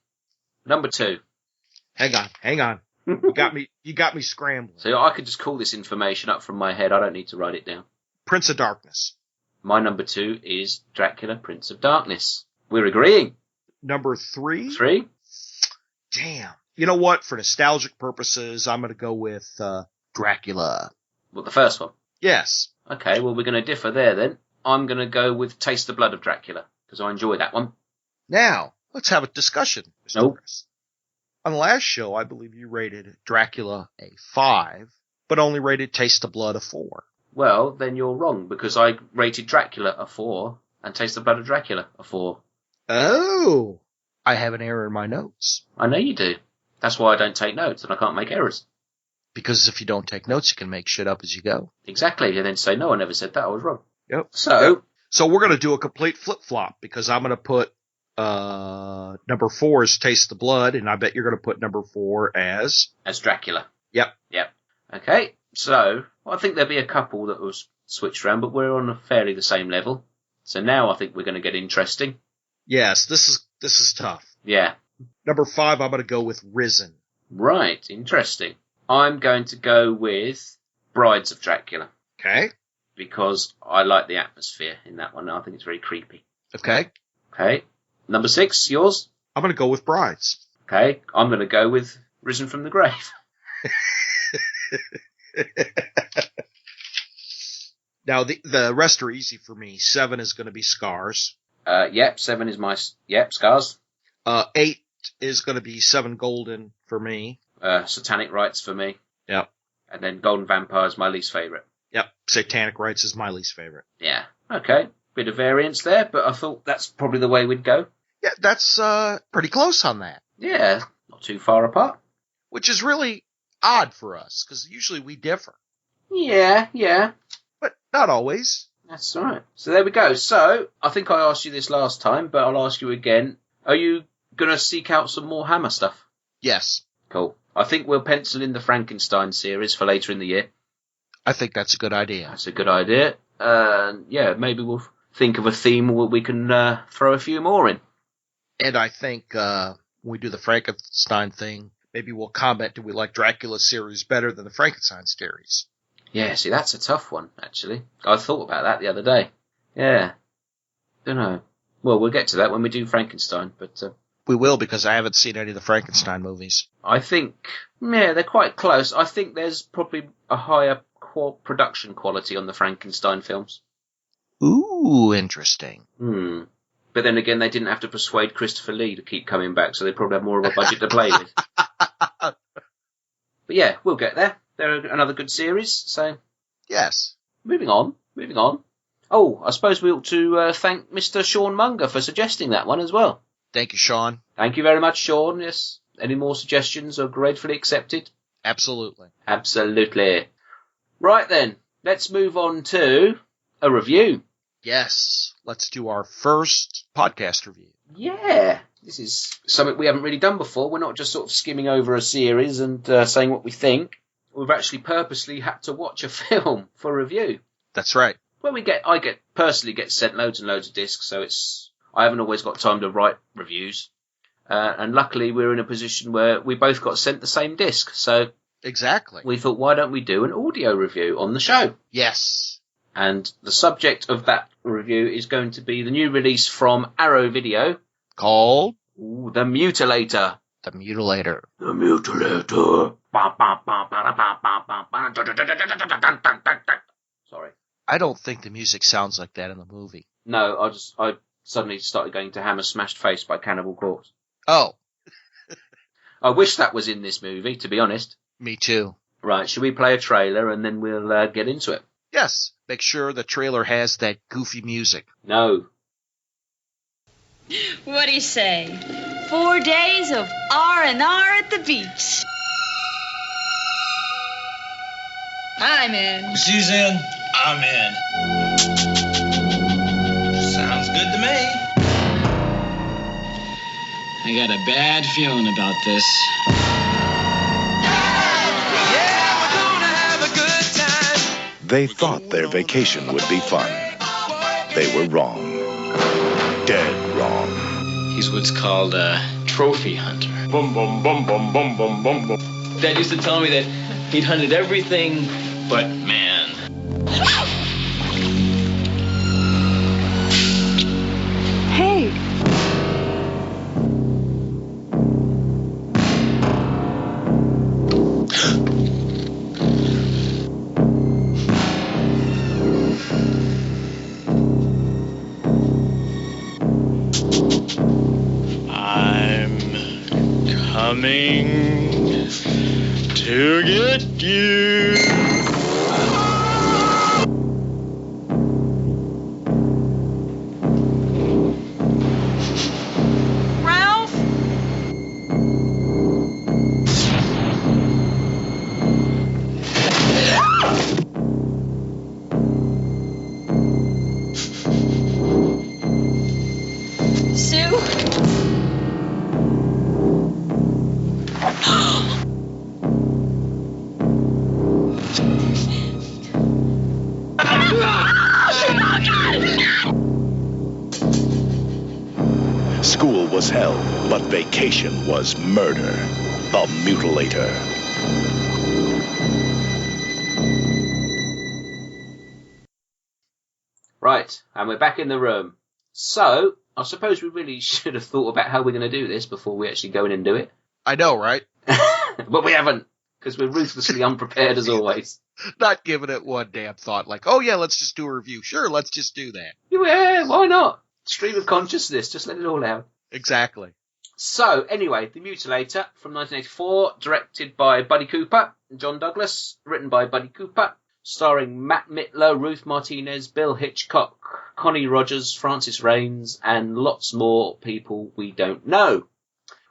Number 2. Hang on. You got me scrambling. So I could just call this information up from my head. I don't need to write it down. Prince of Darkness. My number 2 is Dracula, Prince of Darkness. We're agreeing. Number 3? 3? Damn. You know what? For nostalgic purposes, I'm going to go with Dracula. Well, the first one? Yes. Okay, well, we're going to differ there then. I'm going to go with Taste the Blood of Dracula, because I enjoy that one. Now, let's have a discussion, Mr. Nope. Chris. On the last show, I believe you rated Dracula a 5, but only rated Taste the Blood a 4. Well, then you're wrong, because I rated Dracula a 4 and Taste the Blood of Dracula a 4. Oh, I have an error in my notes. I know you do. That's why I don't take notes and I can't make errors. Because if you don't take notes, you can make shit up as you go. Exactly, and then say, no, I never said that, I was wrong. Yep. So we're going to do a complete flip-flop, because I'm going to put number 4 as Taste the Blood, and I bet you're going to put number 4 as Dracula. Yep. Okay, so I think there'll be a couple that was switched around, but we're on fairly the same level. So now I think we're going to get interesting. Yes, this is tough. Yeah. Number 5, I'm going to go with Risen. Right, interesting. I'm going to go with Brides of Dracula. Okay. Because I like the atmosphere in that one. I think it's very creepy. Okay. Number 6, yours? I'm going to go with Brides. Okay. I'm going to go with Risen from the Grave. Now, the rest are easy for me. 7 is going to be Scars. 7 is my... Scars. 8 is going to be 7 Golden for me. Satanic Rites for me. Yep. And then Golden Vampire is my least favourite. Yep. Satanic Rites is my least favorite. Yeah. Okay. Bit of variance there, but I thought that's probably the way we'd go. Yeah, that's pretty close on that. Yeah. Not too far apart. Which is really odd for us, because usually we differ. Yeah. But not always. That's right. So there we go. So, I think I asked you this last time, but I'll ask you again. Are you going to seek out some more Hammer stuff? Yes. Cool. I think we'll pencil in the Frankenstein series for later in the year. I think that's a good idea. That's a good idea. Yeah, maybe we'll think of a theme where we can throw a few more in. And I think when we do the Frankenstein thing, maybe we'll comment, do we like Dracula's series better than the Frankenstein series? Yeah, see, that's a tough one, actually. I thought about that the other day. Yeah. Don't know. Well, we'll get to that when we do Frankenstein, but... we will, because I haven't seen any of the Frankenstein movies. I think, yeah, they're quite close. I think there's probably a higher production quality on the Frankenstein films. Ooh, interesting. But then again, they didn't have to persuade Christopher Lee to keep coming back, so they probably have more of a budget to play with. But yeah, we'll get there. They're another good series, so... Yes. Moving on. Oh, I suppose we ought to thank Mr. Sean Munger for suggesting that one as well. Thank you, Sean. Thank you very much, Sean. Yes. Any more suggestions are gratefully accepted? Absolutely. Right then, let's move on to a review. Yes. Let's do our first podcast review. Yeah. This is something we haven't really done before. We're not just sort of skimming over a series and saying what we think. We've actually purposely had to watch a film for review. That's right. Well, I personally get sent loads and loads of discs, so I haven't always got time to write reviews. And luckily we're in a position where we both got sent the same disc, so... Exactly. We thought, why don't we do an audio review on the show? Yes. And the subject of that review is going to be the new release from Arrow Video. Called? The Mutilator. The Mutilator. The Mutilator. Sorry. I don't think the music sounds like that in the movie. No, I suddenly started going to Hammer Smashed Face by Cannibal Corpse. Oh. I wish that was in this movie, to be honest. Me too. Right, should we play a trailer and then we'll get into it? Yes. Make sure the trailer has that goofy music. No. What'd he say? 4 days of R&R at the beach. I'm in. She's in. I'm in. Sounds good to me. I got a bad feeling about this. They thought their vacation would be fun. They were wrong. Dead wrong. He's what's called a trophy hunter. Bum bum bum bum bum bum bum bum. Dad used to tell me that he'd hunted everything but man. Hey. Coming to get you. Ralph? Sue? School was hell, but vacation was murder. The Mutilator. Right, and we're back in the room. So, I suppose we really should have thought about how we're going to do this before we actually go in and do it. I know, right? But we haven't, because we're ruthlessly unprepared as always. Not giving it one damn thought, like, oh yeah, let's just do a review. Sure, let's just do that. Yeah, why not? Stream of consciousness, just let it all out. Exactly. So, anyway, The Mutilator from 1984, directed by Buddy Cooper and John Douglas, written by Buddy Cooper, starring Matt Mittler, Ruth Martinez, Bill Hitchcock, Connie Rogers, Francis Raines, and lots more people we don't know.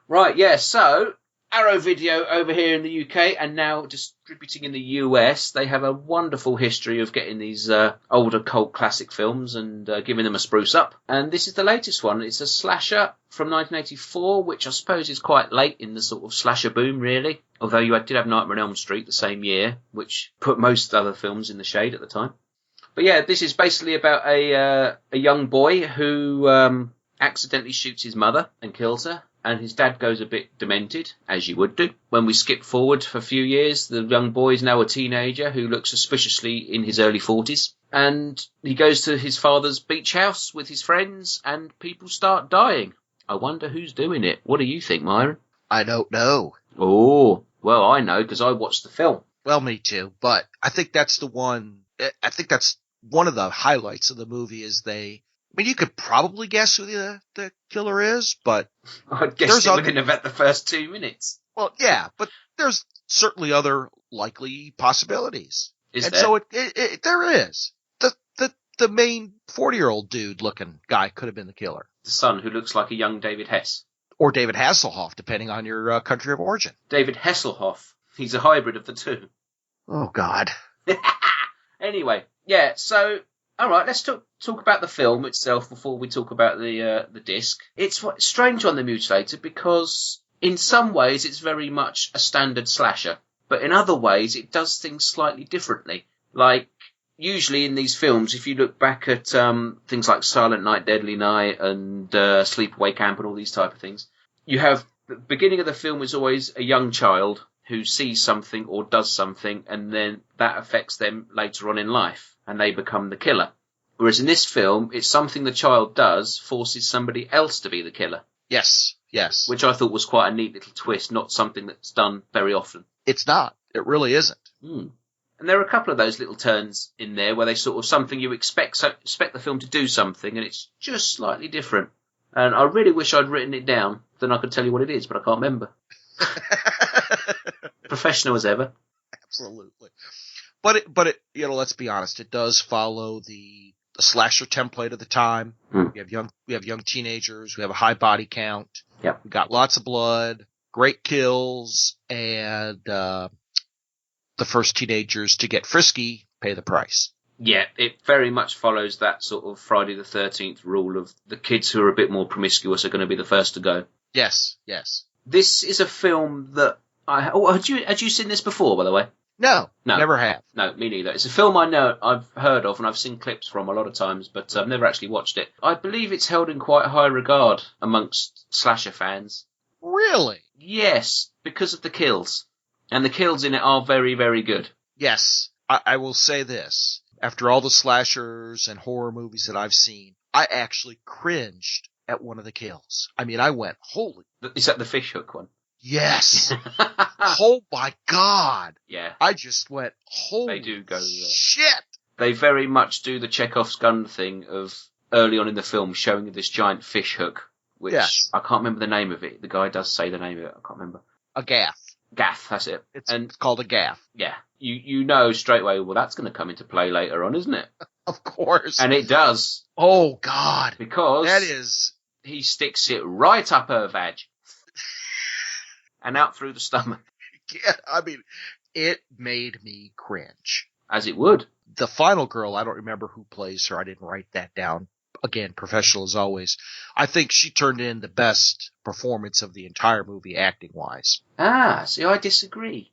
Right, yeah, so Arrow Video over here in the UK and now distributing in the US. They have a wonderful history of getting these older cult classic films and giving them a spruce up. And this is the latest one. It's a slasher from 1984, which I suppose is quite late in the sort of slasher boom, really. Although you did have Nightmare on Elm Street the same year, which put most other films in the shade at the time. But yeah, this is basically about a young boy who accidentally shoots his mother and kills her. And his dad goes a bit demented, as you would do. When we skip forward for a few years, the young boy is now a teenager who looks suspiciously in his early 40s. And he goes to his father's beach house with his friends, and people start dying. I wonder who's doing it. What do you think, Myron? I don't know. Oh, well, I know, because I watched the film. Well, me too. But I think that's one of the highlights of the movie is I mean, you could probably guess who the killer is, but I'd guess it within about the first 2 minutes. Well, yeah, but there's certainly other likely possibilities. Is and there? So there is. The main 40-year-old dude looking guy could have been the killer. The son who looks like a young David Hess. Or David Hasselhoff, depending on your country of origin. David Hasselhoff. He's a hybrid of the two. Oh, God. Anyway, yeah, so all right, let's talk about the film itself before we talk about the disc. It's strange on The Mutilator because in some ways it's very much a standard slasher, but in other ways it does things slightly differently. Like, usually in these films, if you look back at things like Silent Night, Deadly Night, and Sleepaway Camp and all these type of things, you have the beginning of the film is always a young child who sees something or does something, and then that affects them later on in life, and they become the killer. Whereas in this film, it's something the child does forces somebody else to be the killer. Yes, yes. Which I thought was quite a neat little twist, not something that's done very often. It's not. It really isn't. And there are a couple of those little turns in there where they sort of something you expect the film to do something, and it's just slightly different. And I really wish I'd written it down, then I could tell you what it is, but I can't remember. Professional as ever. Absolutely. But it, let's be honest, it does follow the slasher template of the time. We have young teenagers, we have a high body count. Yep. We got lots of blood, great kills, and the first teenagers to get frisky pay the price. Yeah, it very much follows that sort of Friday the 13th rule of the kids who are a bit more promiscuous are going to be the first to go. Yes, yes. This is a film that had you seen this before, by the way? No, No, never have. No, me neither. It's a film I know I've heard of and I've seen clips from a lot of times, but I've never actually watched it. I believe it's held in quite high regard amongst slasher fans. Really? Yes, because of the kills. And the kills in it are very, very good. Yes. I will say this. After all the slashers and horror movies that I've seen, I actually cringed at one of the kills. I mean, I went, holy... Is that the fish hook one? Yes. Oh my God. Yeah. I just went, holy they do go there. Shit. They very much do the Chekhov's gun thing of early on in the film showing this giant fish hook, which yes. I can't remember the name of it. The guy does say the name of it. I can't remember. A gaff. Gaff, that's it. It's called a gaff. Yeah. You know straight away, well, that's going to come into play later on, isn't it? Of course. And it does. Oh, God. Because that is... he sticks it right up her vag. And out through the stomach. Yeah, I mean, it made me cringe. As it would. The final girl, I don't remember who plays her. I didn't write that down. Again, professional as always. I think she turned in the best performance of the entire movie acting-wise. Ah, see, I disagree.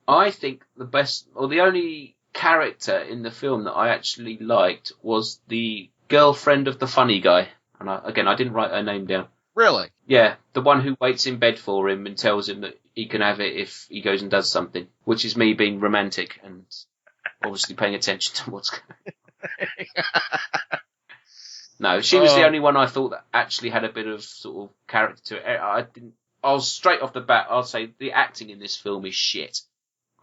I think the best, or the only character in the film that I actually liked was the girlfriend of the funny guy. And I didn't write her name down. Really? Yeah, the one who waits in bed for him and tells him that he can have it if he goes and does something, which is me being romantic and obviously paying attention to what's going on. No, she was the only one I thought that actually had a bit of sort of character to it. I was straight off the bat, I'll say the acting in this film is shit.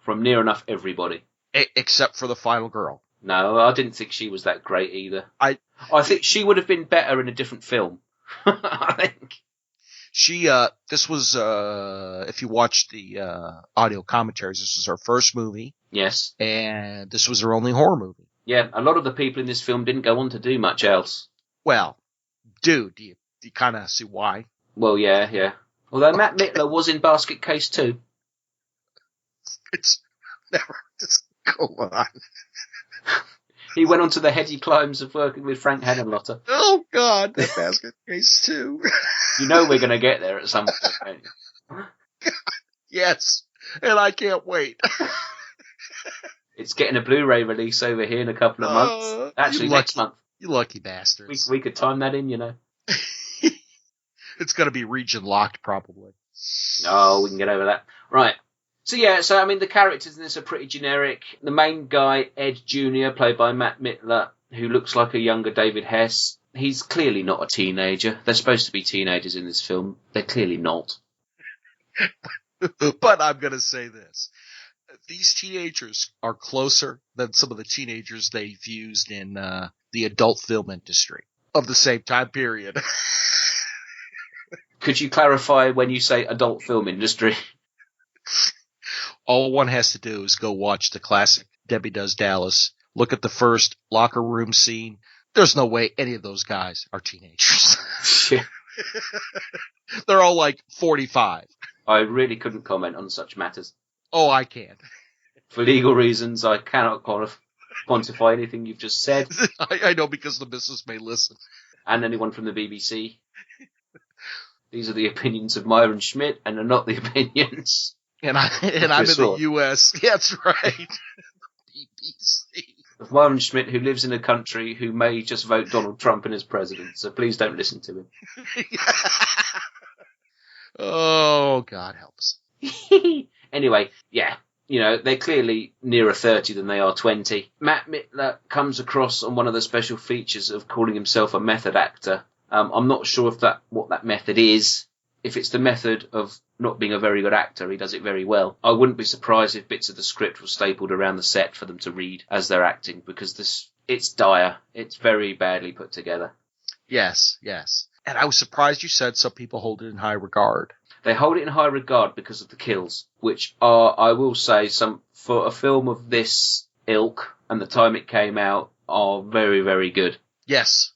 From near enough everybody. Except for the final girl. No, I didn't think she was that great either. I think she would have been better in a different film. I think. This was, if you watch the, audio commentaries, this was her first movie. Yes. And this was her only horror movie. Yeah, a lot of the people in this film didn't go on to do much else. Well, dude, do you kind of see why? Well, yeah. Although Matt Mittler was in Basket Case 2. It's never, just go on. He went on to the heady climbs of working with Frank Henenlotter. Oh, God, that Basket Case 2. You know we're going to get there at some point, don't you? God, yes, and I can't wait. It's getting a Blu-ray release over here in a couple of months. Actually, next month. You lucky bastards. We could time that in, you know. It's going to be region locked, probably. Oh, we can get over that. Right. So I mean, the characters in this are pretty generic. The main guy, Ed Jr., played by Matt Mittler, who looks like a younger David Hess. He's clearly not a teenager. They're supposed to be teenagers in this film. They're clearly not. But I'm going to say this. These teenagers are closer than some of the teenagers they've used in the adult film industry of the same time period. Could you clarify when you say adult film industry? All one has to do is go watch the classic Debbie Does Dallas, look at the first locker room scene. There's no way any of those guys are teenagers. They're all like 45. I really couldn't comment on such matters. Oh, I can. For legal reasons, I cannot quantify anything you've just said. I know, because the missus may listen. And anyone from the BBC. These are the opinions of Myron Schmidt, and are not the opinions. And I'm in the U.S. That's right. BBC. Of Myron Schmidt, who lives in a country who may just vote Donald Trump in as president. So please don't listen to him. Oh, God help us. Anyway, yeah. You know, they're clearly nearer 30 than they are 20. Matt Mittler comes across on one of the special features of calling himself a method actor. I'm not sure what that method is. If it's the method of not being a very good actor, he does it very well. I wouldn't be surprised if bits of the script were stapled around the set for them to read as they're acting, because it's dire. It's very badly put together. Yes. And I was surprised you said some people hold it in high regard. They hold it in high regard because of the kills, which are, I will say, for a film of this ilk and the time it came out, are very, very good. Yes.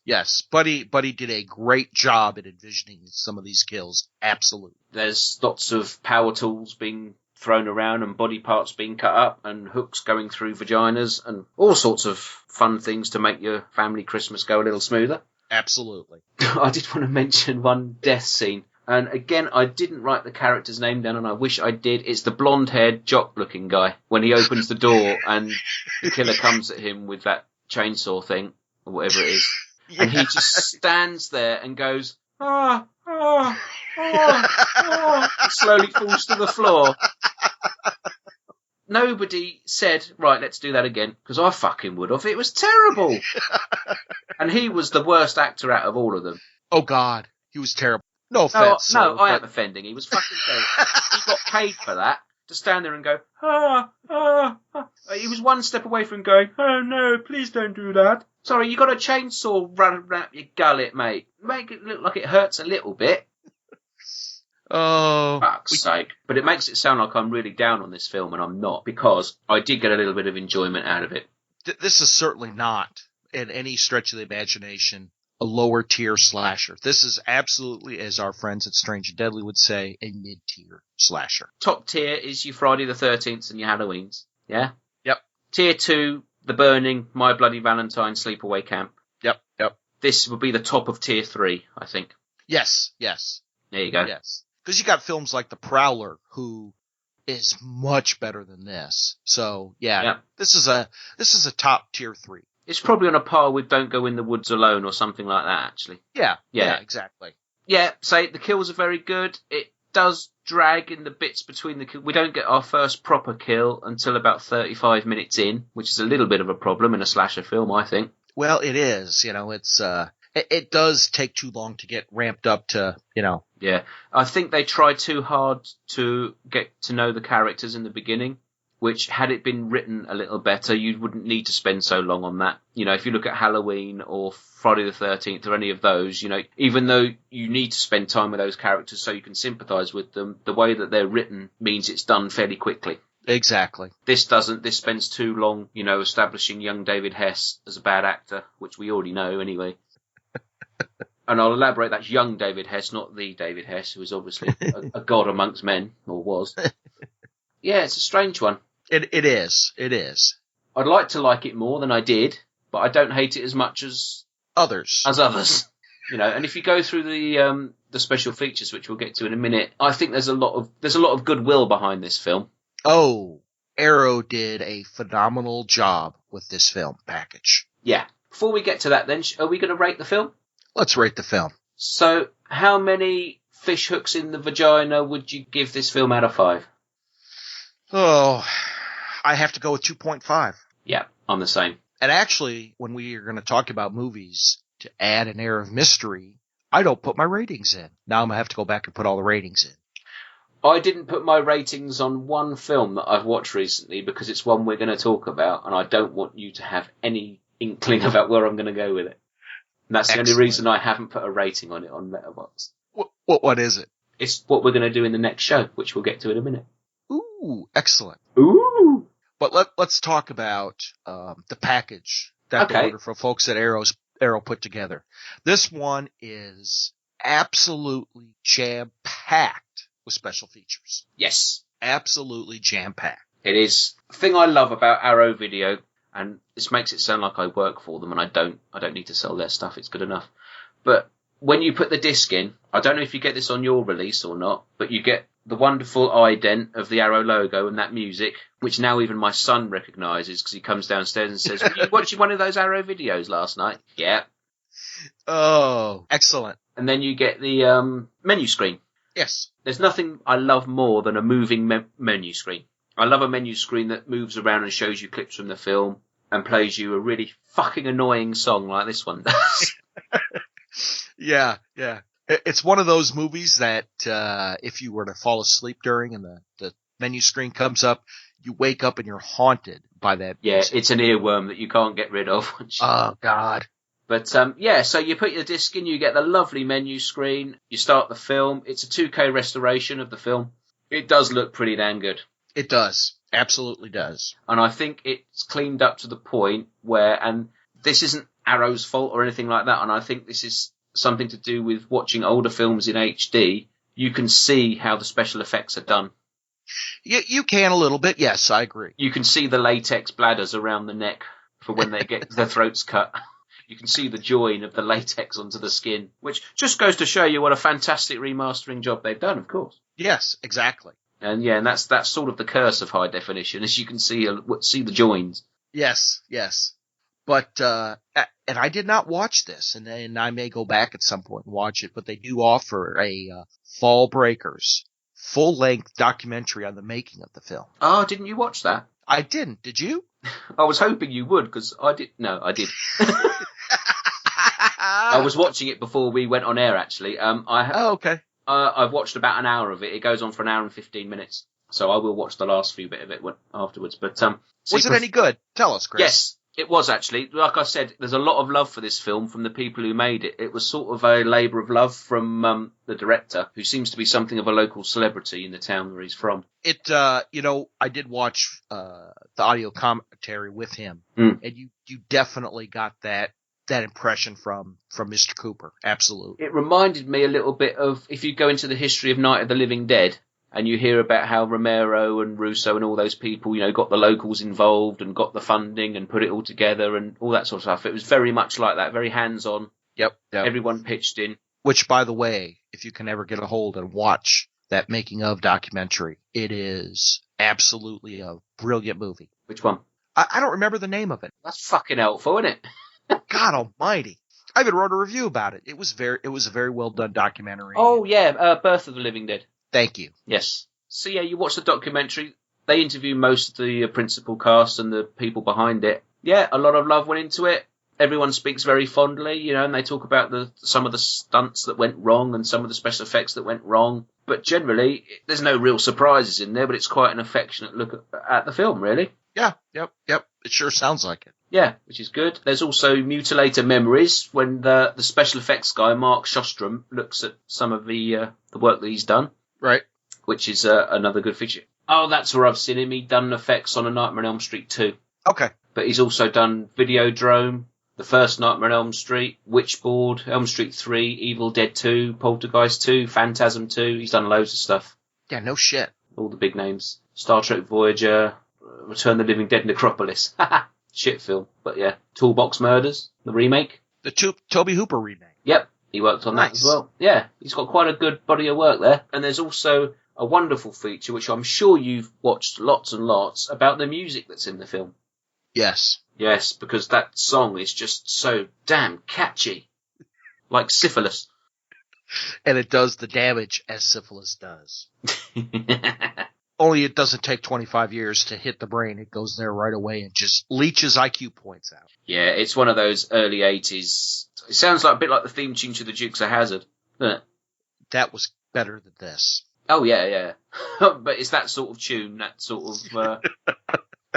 Buddy did a great job at envisioning some of these kills. Absolutely. There's lots of power tools being thrown around and body parts being cut up and hooks going through vaginas and all sorts of fun things to make your family Christmas go a little smoother. Absolutely. I did want to mention one death scene. And again, I didn't write the character's name down, and I wish I did. It's the blonde-haired, jock-looking guy. When he opens the door and the killer comes at him with that chainsaw thing, or whatever it is. Yeah. And he just stands there and goes, and slowly falls to the floor. Nobody said, right, let's do that again, because I fucking would have. It was terrible. And he was the worst actor out of all of them. Oh, God. He was terrible. No offense. No, I am offending. He was fucking terrible. He got paid for that, to stand there and go, He was one step away from going, oh no, please don't do that. Sorry, you got a chainsaw running up your gullet, mate. Make it look like it hurts a little bit. Oh. Fuck's sake. But it makes it sound like I'm really down on this film, and I'm not, because I did get a little bit of enjoyment out of it. This is certainly not, in any stretch of the imagination, a lower tier slasher. This is absolutely, as our friends at Strange and Deadly would say, a mid-tier slasher. Top tier is your Friday the 13th and your Halloweens. Yeah? Yep. Tier 2, The Burning, My Bloody Valentine, Sleepaway Camp. Yep. This would be the top of tier 3, I think. Yes. There you go. Yes. Because you got films like The Prowler, who is much better than this. So, yeah. This is a top tier 3. It's probably on a par with Don't Go in the Woods Alone or something like that, actually. Yeah, exactly. Yeah, so the kills are very good. It does drag in the bits between the kills. We don't get our first proper kill until about 35 minutes in, which is a little bit of a problem in a slasher film, I think. Well, it is. It's it does take too long to get ramped up to, Yeah, I think they try too hard to get to know the characters in the beginning, which had it been written a little better, you wouldn't need to spend so long on that. You know, if you look at Halloween or Friday the 13th or any of those, you know, even though you need to spend time with those characters so you can sympathise with them, the way that they're written means it's done fairly quickly. Exactly. This doesn't. This spends too long, you know, establishing young David Hess as a bad actor, which we already know anyway. And I'll elaborate, that's young David Hess, not the David Hess, who is obviously a god amongst men, or was. Yeah, it's a strange one. It is. It is. I'd like to like it more than I did, but I don't hate it as much as others. You know, and if you go through the special features, which we'll get to in a minute, I think there's a lot of goodwill behind this film. Oh, Arrow did a phenomenal job with this film package. Yeah. Before we get to that then, are we going to rate the film? Let's rate the film. So, how many fish hooks in the vagina would you give this film out of 5? Oh, I have to go with 2.5. Yeah, I'm the same. And actually, when we are going to talk about movies to add an air of mystery, I don't put my ratings in. Now I'm going to have to go back and put all the ratings in. I didn't put my ratings on one film that I've watched recently because it's one we're going to talk about, and I don't want you to have any inkling about where I'm going to go with it. And that's the only reason I haven't put a rating on it on Letterboxd. What is it? It's what we're going to do in the next show, which we'll get to in a minute. Ooh, excellent. Ooh. But let's talk about the package that the wonderful folks at Arrow put together. This one is absolutely jam-packed with special features. Yes. Absolutely jam-packed. It is. The thing I love about Arrow Video, and this makes it sound like I work for them, and I don't need to sell their stuff, it's good enough. But when you put the disc in, I don't know if you get this on your release or not, but you get the wonderful ident of the Arrow logo and that music, which now even my son recognises because he comes downstairs and says, "Were you watching one of those Arrow videos last night?" Yeah. Oh, excellent. And then you get the menu screen. Yes. There's nothing I love more than a moving menu screen. I love a menu screen that moves around and shows you clips from the film and plays you a really fucking annoying song like this one does. Yeah. It's one of those movies that if you were to fall asleep during and the menu screen comes up, you wake up and you're haunted by that music. Yeah, it's an earworm that you can't get rid of. Oh, God. But, so you put your disc in, you get the lovely menu screen, you start the film. It's a 2K restoration of the film. It does look pretty damn good. It does. Absolutely does. And I think it's cleaned up to the point where, and this isn't Arrow's fault or anything like that, and I think this is something to do with watching older films in HD, you can see how the special effects are done. You can a little bit, yes, I agree. You can see the latex bladders around the neck for when they get their throats cut. You can see the join of the latex onto the skin, which just goes to show you what a fantastic remastering job they've done, of course. Yes, exactly. And and that's sort of the curse of high definition, as you can see the joins. Yes. But, and I did not watch this, and I may go back at some point and watch it, but they do offer a Fall Breakers full-length documentary on the making of the film. Oh, didn't you watch that? I didn't. Did you? I was hoping you would, because I did. No, I did. I was watching it before we went on air, actually. Okay. I've watched about an hour of it. It goes on for an hour and 15 minutes. So I will watch the last few bit of it afterwards. But was it any good? Tell us, Chris. Yes, it was actually. Like I said, there's a lot of love for this film from the people who made it. It was sort of a labour of love from the director, who seems to be something of a local celebrity in the town where he's from. It, I did watch the audio commentary with him, and you definitely got that impression from Mr. Cooper. Absolutely. It reminded me a little bit of, if you go into the history of Night of the Living Dead, and you hear about how Romero and Russo and all those people, got the locals involved and got the funding and put it all together and all that sort of stuff. It was very much like that, very hands-on. Yep. Everyone pitched in. Which, by the way, if you can ever get a hold and watch that making of documentary, it is absolutely a brilliant movie. Which one? I don't remember the name of it. That's fucking helpful, isn't it? God almighty. I even wrote a review about it. It was a very well done documentary. Oh, yeah, Birth of the Living Dead. Thank you. Yes. So, yeah, you watch the documentary. They interview most of the principal cast and the people behind it. Yeah, a lot of love went into it. Everyone speaks very fondly, and they talk about some of the stunts that went wrong and some of the special effects that went wrong. But generally, there's no real surprises in there, but it's quite an affectionate look at the film, really. Yeah, yep. It sure sounds like it. Yeah, which is good. There's also Mutilator Memories, when the special effects guy, Mark Shostrom, looks at some of the work that he's done. Right. Which is another good feature. Oh, that's where I've seen him. He'd done effects on A Nightmare on Elm Street 2. Okay. But he's also done Videodrome, the first Nightmare on Elm Street, Witchboard, Elm Street 3, Evil Dead 2, Poltergeist 2, Phantasm 2. He's done loads of stuff. Yeah, no shit. All the big names. Star Trek Voyager, Return of the Living Dead, Necropolis. Shit film. But yeah, Toolbox Murders, the remake. The Toby Hooper remake. Yep, he worked on that as well. Yeah, he's got quite a good body of work there. And there's also a wonderful feature, which I'm sure you've watched lots and lots, about the music that's in the film. Yes. Yes, because that song is just so damn catchy. Like syphilis. And it does the damage as syphilis does. Only it doesn't take 25 years to hit the brain. It goes there right away and just leeches IQ points out. Yeah, it's one of those early 80s. It sounds like a bit like the theme tune to the Dukes of Hazzard, doesn't it? That was better than this. Oh, yeah. But it's that sort of tune, that sort of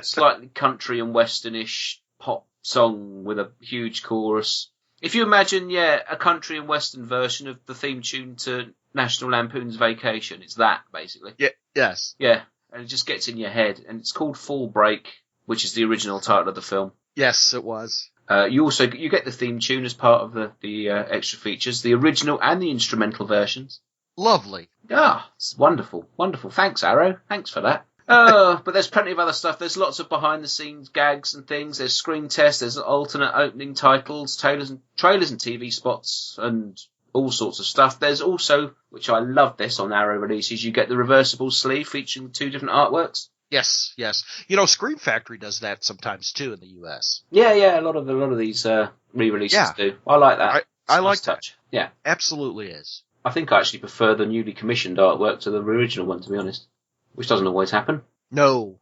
slightly country and westernish pop song with a huge chorus. If you imagine, a country and western version of the theme tune to National Lampoon's Vacation, it's that, basically. Yeah. Yes. Yeah, and it just gets in your head. And it's called Fall Break, which is the original title of the film. Yes, it was. You get the theme tune as part of the extra features, the original and the instrumental versions. Lovely. Ah, it's wonderful. Wonderful. Thanks, Arrow. Thanks for that. Oh, but there's plenty of other stuff. There's lots of behind-the-scenes gags and things. There's screen tests. There's alternate opening titles, trailers and TV spots, and all sorts of stuff. There's also, which I love this on Arrow releases, you get the reversible sleeve featuring 2 different artworks. Yes. Scream Factory does that sometimes too in the US. Yeah, a lot of these re-releases do. I like that. I like that. Touch. Yeah, absolutely is. I think I actually prefer the newly commissioned artwork to the original one, to be honest, which doesn't always happen. No.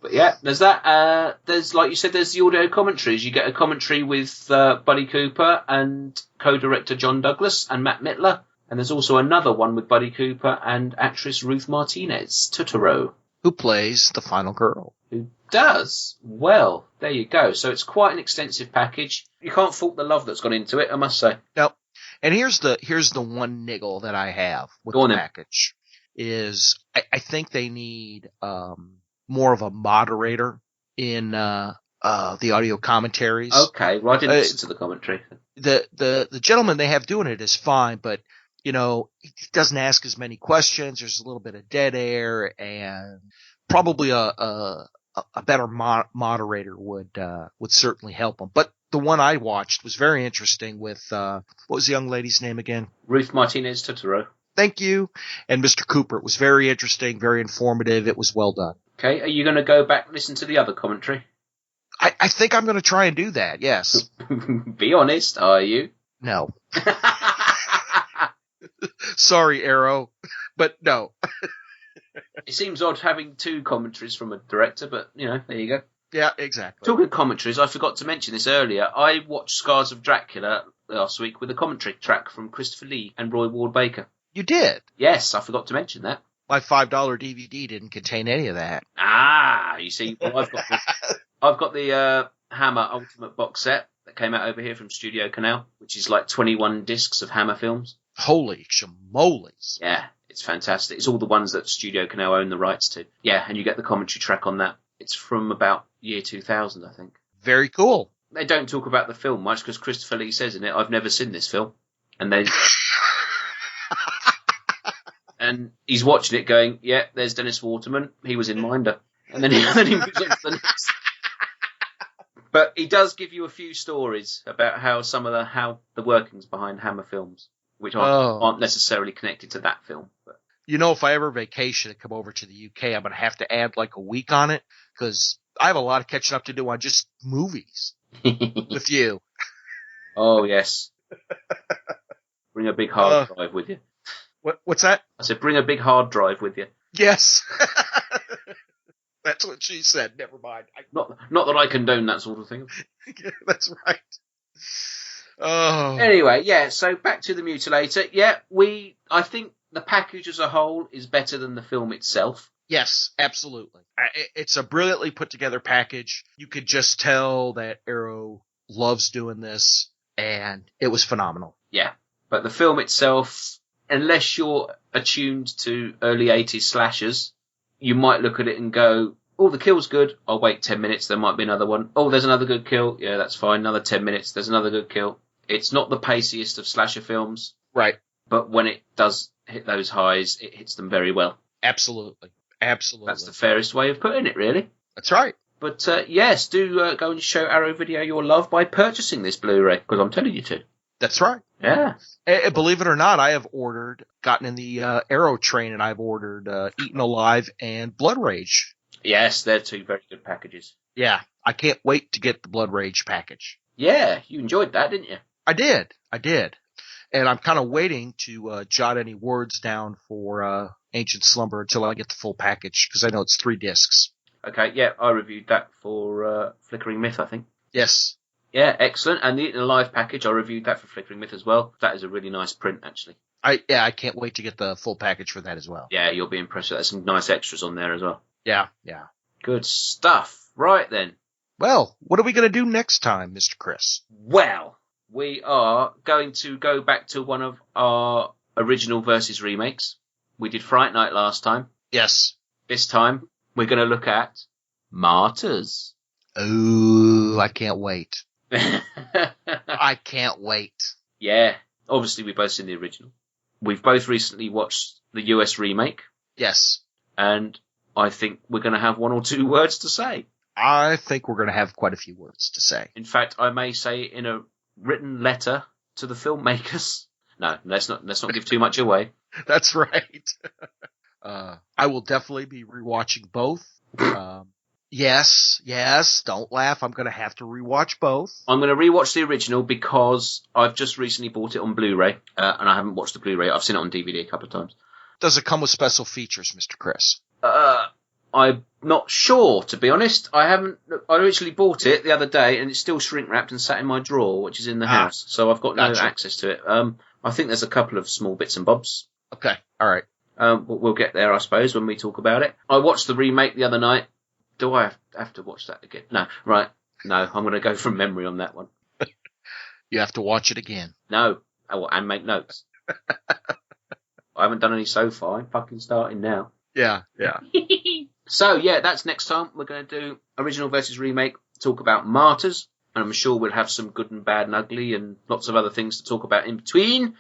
But yeah, there's that. There's, like you said, there's the audio commentaries. You get a commentary with Buddy Cooper and co-director John Douglas and Matt Mittler. And there's also another one with Buddy Cooper and actress Ruth Martinez, Totoro. Who plays the final girl. Who does? Well, there you go. So it's quite an extensive package. You can't fault the love that's gone into it, I must say. No. And here's the one niggle that I have with the package. Is I think they need more of a moderator in the audio commentaries. Okay, well I didn't listen to the commentary. The gentleman they have doing it is fine, but he doesn't ask as many questions. There's a little bit of dead air, and probably a better moderator would certainly help him. But the one I watched was very interesting with what was the young lady's name again? Ruth Martinez Totoro. Thank you. And Mr. Cooper. It was very interesting, very informative. It was well done. Okay, are you going to go back and listen to the other commentary? I think I'm going to try and do that, yes. Be honest, are you? No. Sorry, Arrow, but no. It seems odd having 2 commentaries from a director, but, there you go. Yeah, exactly. Talking of commentaries, I forgot to mention this earlier. I watched Scars of Dracula last week with a commentary track from Christopher Lee and Roy Ward Baker. You did? Yes, I forgot to mention that. My $5 DVD didn't contain any of that. Ah, you see, well, I've got the Hammer Ultimate box set that came out over here from Studio Canal, which is like 21 discs of Hammer films. Holy shamoles. Yeah, it's fantastic. It's all the ones that Studio Canal own the rights to. Yeah, and you get the commentary track on that. It's from about year 2000, I think. Very cool. They don't talk about the film much because Christopher Lee says in it, I've never seen this film. And they... And he's watching it going, yeah, there's Dennis Waterman. He was in Minder. And then he moves on to the next. But he does give you a few stories about how the workings behind Hammer films, which aren't necessarily connected to that film. But. If I ever vacation and come over to the UK, I'm going to have to add like a week on it because I have a lot of catching up to do on just movies with you. Oh, yes. Bring a big hard drive with you. What's that? I said, bring a big hard drive with you. Yes. That's what she said. Never mind. Not that I condone that sort of thing. Yeah, that's right. Oh. Anyway, yeah, so back to the Mutilator. Yeah, I think the package as a whole is better than the film itself. Yes, absolutely. It's a brilliantly put together package. You could just tell that Arrow loves doing this, and it was phenomenal. Yeah, but the film itself, unless you're attuned to early 80s slashers, you might look at it and go, oh, the kill's good. I'll wait 10 minutes. There might be another one. Oh, there's another good kill. Yeah, that's fine. Another 10 minutes. There's another good kill. It's not the paciest of slasher films. Right. But when it does hit those highs, it hits them very well. Absolutely. Absolutely. That's the fairest way of putting it, really. That's right. But, yes, do go and show Arrow Video your love by purchasing this Blu-ray, because I'm telling you to. That's right. Yeah. Believe it or not, I have gotten in the Arrow train, and I've ordered Eaten Alive and Blood Rage. Yes, they're two very good packages. Yeah, I can't wait to get the Blood Rage package. Yeah, you enjoyed that, didn't you? I did. And I'm kind of waiting to jot any words down for Ancient Slumber until I get the full package, because I know it's 3 discs. Okay, yeah, I reviewed that for Flickering Myth, I think. Yes. Yeah, excellent. And the Eaten Alive package, I reviewed that for Flickering Myth as well. That is a really nice print, actually. I can't wait to get the full package for that as well. Yeah, you'll be impressed. There's some nice extras on there as well. Yeah. Good stuff. Right then. Well, what are we going to do next time, Mr. Chris? Well, we are going to go back to one of our original versus remakes. We did Fright Night last time. Yes. This time, we're going to look at Martyrs. Ooh, I can't wait. I can't wait. Yeah. Obviously, we've both seen the original. We've both recently watched the US remake. Yes. And I think we're going to have 1 or 2 words to say. I think we're going to have quite a few words to say. In fact, I may say in a written letter to the filmmakers. No, let's not give too much away. That's right. I will definitely be rewatching both. Yes, don't laugh. I'm going to have to rewatch both. I'm going to rewatch the original because I've just recently bought it on Blu-ray, and I haven't watched the Blu-ray. I've seen it on DVD a couple of times. Does it come with special features, Mr. Chris? I'm not sure, to be honest. I originally bought it the other day, and it's still shrink-wrapped and sat in my drawer, which is in the house, so I've got no access to it. I think there's a couple of small bits and bobs. Okay, all right. We'll get there, I suppose, when we talk about it. I watched the remake the other night. Do I have to watch that again? No, right. No, I'm going to go from memory on that one. You have to watch it again. No, and make notes. I haven't done any so far. I'm fucking starting now. Yeah. So, yeah, that's next time. We're going to do original versus remake, talk about Martyrs, and I'm sure we'll have some good and bad and ugly and lots of other things to talk about in between.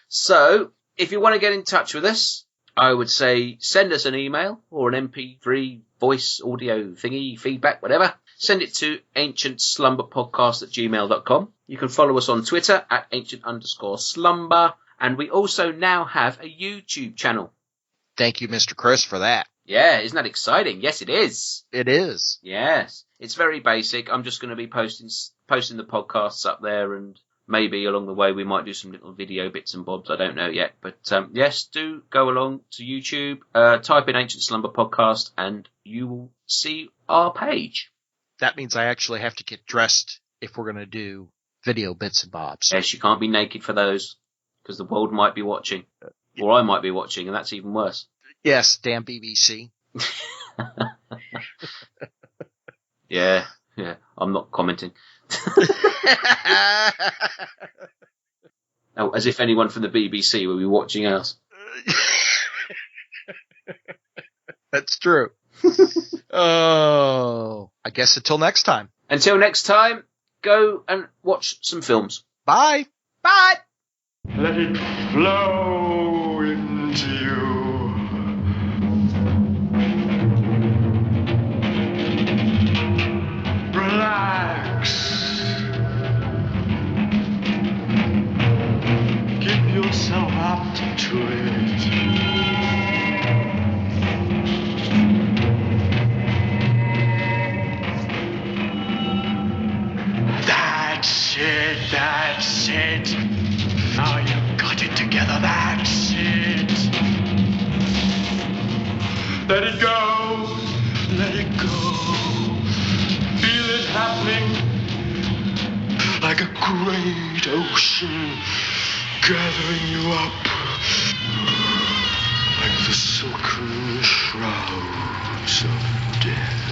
So, if you want to get in touch with us, I would say send us an email or an MP3 voice audio thingy, feedback, whatever. Send it to ancientslumberpodcast@gmail.com. You can follow us on Twitter at ancient_slumber. And we also now have a YouTube channel. Thank you, Mr. Chris, for that. Yeah, isn't that exciting? Yes, it is. It is. Yes. It's very basic. I'm just going to be posting the podcasts up there, and maybe along the way we might do some little video bits and bobs. I don't know yet. But yes, do go along to YouTube, type in Ancient Slumber Podcast, and you will see our page. That means I actually have to get dressed if we're going to do video bits and bobs. Yes, you can't be naked for those, because the world might be watching. Or I might be watching, and that's even worse. Yes, damn BBC. Yeah, I'm not commenting. Oh, as if anyone from the BBC will be watching us. That's true. Oh, I guess until next time. Until next time, go and watch some films. Bye. Bye. Let it flow into you. Relax. Give yourself up to it. That's it. Now you've got it together, that's it. Let it go, let it go. Feel it happening like a great ocean gathering you up. the silken shrouds of death.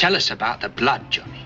Tell us about the blood, Johnny.